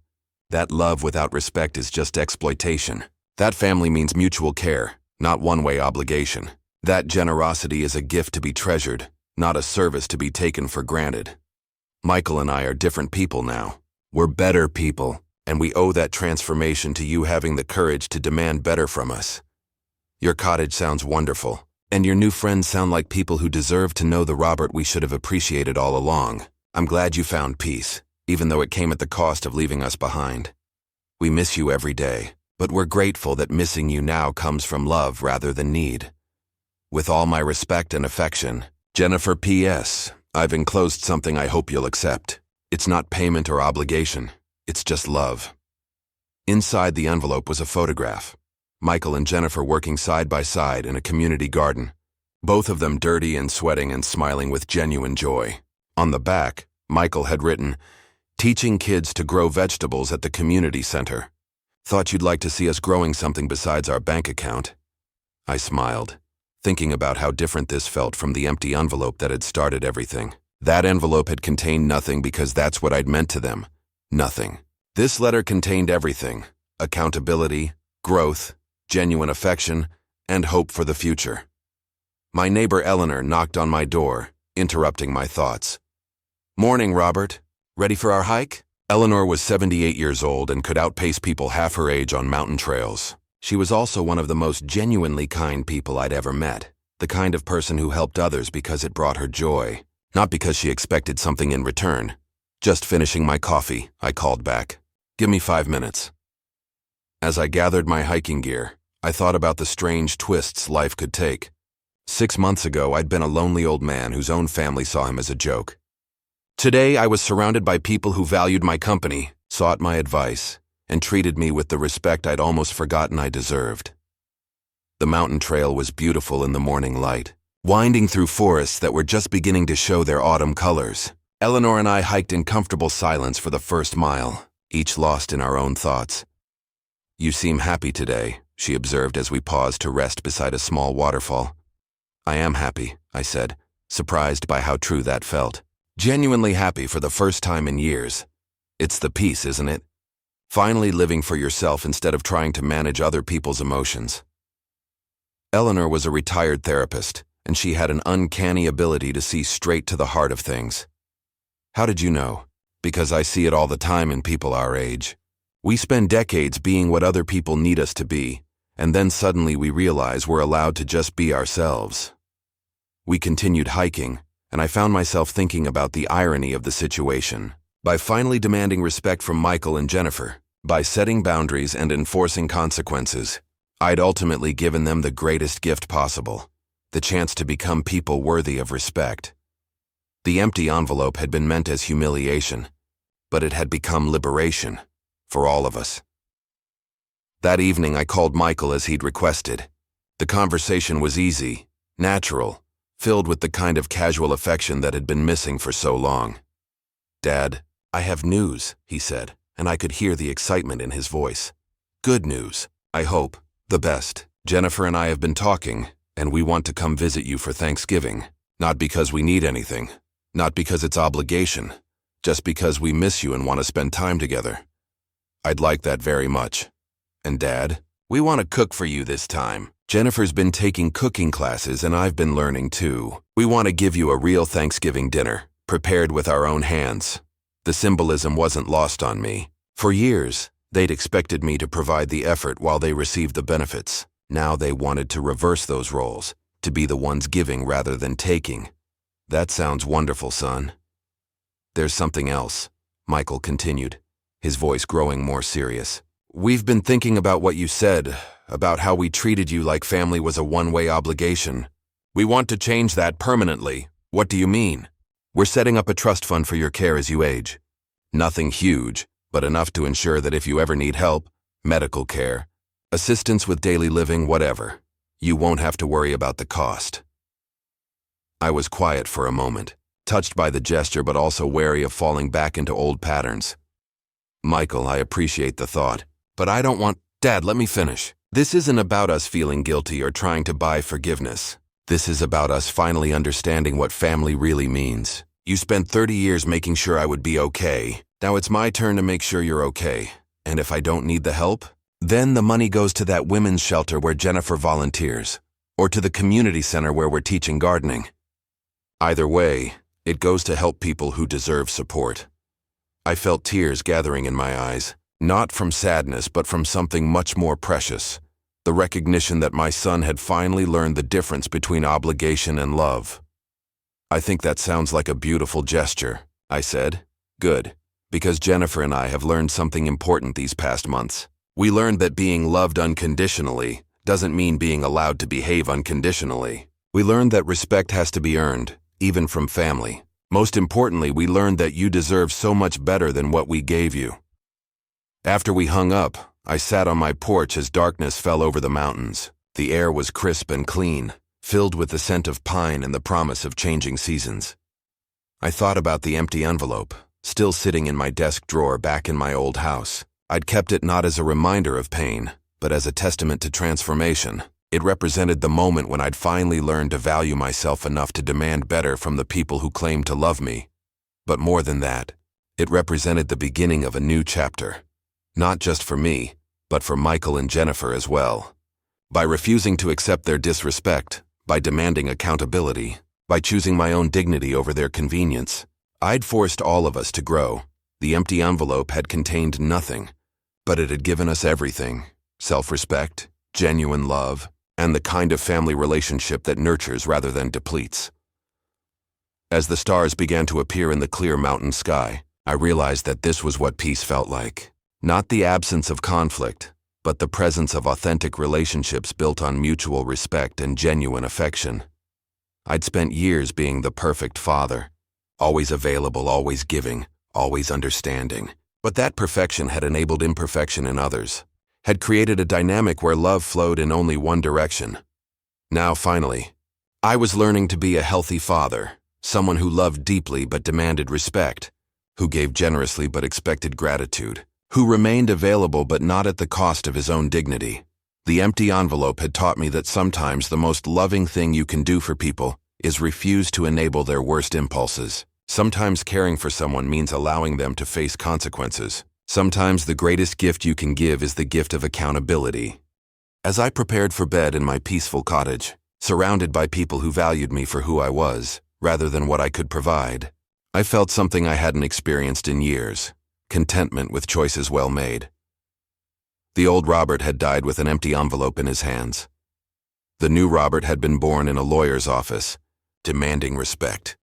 A: That love without respect is just exploitation. That family means mutual care, not one-way obligation. That generosity is a gift to be treasured, not a service to be taken for granted. Michael and I are different people now. We're better people, and we owe that transformation to you having the courage to demand better from us. Your cottage sounds wonderful, and your new friends sound like people who deserve to know the Robert we should have appreciated all along. I'm glad you found peace, even though it came at the cost of leaving us behind. We miss you every day, but we're grateful that missing you now comes from love rather than need. With all my respect and affection, Jennifer. P.S. I've enclosed something I hope you'll accept. It's not payment or obligation. It's just love. Inside the envelope was a photograph. Michael and Jennifer working side by side in a community garden. Both of them dirty and sweating and smiling with genuine joy. On the back, Michael had written, "Teaching kids to grow vegetables at the community center. Thought you'd like to see us growing something besides our bank account." I smiled, thinking about how different this felt from the empty envelope that had started everything. That envelope had contained nothing because that's what I'd meant to them. Nothing. This letter contained everything: accountability, growth, genuine affection, and hope for the future. My neighbor Eleanor knocked on my door, interrupting my thoughts. "Morning, Robert. Ready for our hike?" Eleanor was 78 years old and could outpace people half her age on mountain trails. She was also one of the most genuinely kind people I'd ever met, the kind of person who helped others because it brought her joy, not because she expected something in return. "Just finishing my coffee," I called back. "Give me 5 minutes." As I gathered my hiking gear, I thought about the strange twists life could take. 6 months ago, I'd been a lonely old man whose own family saw him as a joke. Today, I was surrounded by people who valued my company, sought my advice, and treated me with the respect I'd almost forgotten I deserved. The mountain trail was beautiful in the morning light, winding through forests that were just beginning to show their autumn colors. Eleanor and I hiked in comfortable silence for the first mile, each lost in our own thoughts. "You seem happy today," she observed as we paused to rest beside a small waterfall. "I am happy," I said, surprised by how true that felt. Genuinely happy for the first time in years. It's the peace, isn't it? Finally living for yourself instead of trying to manage other people's emotions. Eleanor was a retired therapist, and she had an uncanny ability to see straight to the heart of things. "How did you know?" "Because I see it all the time in people our age. We spend decades being what other people need us to be, and then suddenly we realize we're allowed to just be ourselves." We continued hiking, and I found myself thinking about the irony of the situation. By finally demanding respect from Michael and Jennifer, by setting boundaries and enforcing consequences, I'd ultimately given them the greatest gift possible, the chance to become people worthy of respect. The empty envelope had been meant as humiliation, but it had become liberation for all of us. That evening I called Michael as he'd requested. The conversation was easy, natural, filled with the kind of casual affection that had been missing for so long. "Dad, I have news," he said, and I could hear the excitement in his voice. "Good news, I hope, the best. Jennifer and I have been talking, and we want to come visit you for Thanksgiving. Not because we need anything, not because it's obligation, just because we miss you and want to spend time together. I'd like that very much. And Dad, we want to cook for you this time. Jennifer's been taking cooking classes and I've been learning too. We want to give you a real Thanksgiving dinner, prepared with our own hands." The symbolism wasn't lost on me. For years, they'd expected me to provide the effort while they received the benefits. Now they wanted to reverse those roles, to be the ones giving rather than taking. "That sounds wonderful, son." "There's something else," Michael continued, his voice growing more serious. "We've been thinking about what you said, about how we treated you like family was a one-way obligation. We want to change that permanently." "What do you mean?" "We're setting up a trust fund for your care as you age. Nothing huge, but enough to ensure that if you ever need help, medical care, assistance with daily living, whatever, you won't have to worry about the cost." I was quiet for a moment, touched by the gesture but also wary of falling back into old patterns. "Michael, I appreciate the thought, but I don't want—" "Dad, let me finish. This isn't about us feeling guilty or trying to buy forgiveness. This is about us finally understanding what family really means. You spent 30 years making sure I would be okay. Now it's my turn to make sure you're okay. And if I don't need the help, then the money goes to that women's shelter where Jennifer volunteers, or to the community center where we're teaching gardening. Either way, it goes to help people who deserve support." I felt tears gathering in my eyes, not from sadness but from something much more precious, the recognition that my son had finally learned the difference between obligation and love. "I think that sounds like a beautiful gesture," I said. "Good, because Jennifer and I have learned something important these past months. We learned that being loved unconditionally doesn't mean being allowed to behave unconditionally. We learned that respect has to be earned, even from family. Most importantly, we learned that you deserve so much better than what we gave you. After we hung up, I sat on my porch as darkness fell over the mountains. The air was crisp and clean, filled with the scent of pine and the promise of changing seasons. I thought about the empty envelope, still sitting in my desk drawer back in my old house. I'd kept it not as a reminder of pain, but as a testament to transformation. It represented the moment when I'd finally learned to value myself enough to demand better from the people who claimed to love me. But more than that, it represented the beginning of a new chapter. Not just for me, but for Michael and Jennifer as well. By refusing to accept their disrespect, by demanding accountability, by choosing my own dignity over their convenience, I'd forced all of us to grow. The empty envelope had contained nothing, but it had given us everything: self-respect, genuine love, and the kind of family relationship that nurtures rather than depletes. As the stars began to appear in the clear mountain sky, I realized that this was what peace felt like. Not the absence of conflict, but the presence of authentic relationships built on mutual respect and genuine affection. I'd spent years being the perfect father, always available, always giving, always understanding. But that perfection had enabled imperfection in others, had created a dynamic where love flowed in only one direction. Now, finally, I was learning to be a healthy father, someone who loved deeply but demanded respect, who gave generously but expected gratitude, who remained available but not at the cost of his own dignity. The empty envelope had taught me that sometimes the most loving thing you can do for people is refuse to enable their worst impulses. Sometimes caring for someone means allowing them to face consequences. Sometimes the greatest gift you can give is the gift of accountability. As I prepared for bed in my peaceful cottage, surrounded by people who valued me for who I was, rather than what I could provide, I felt something I hadn't experienced in years: contentment with choices well made. The old Robert had died with an empty envelope in his hands. The new Robert had been born in a lawyer's office, demanding respect,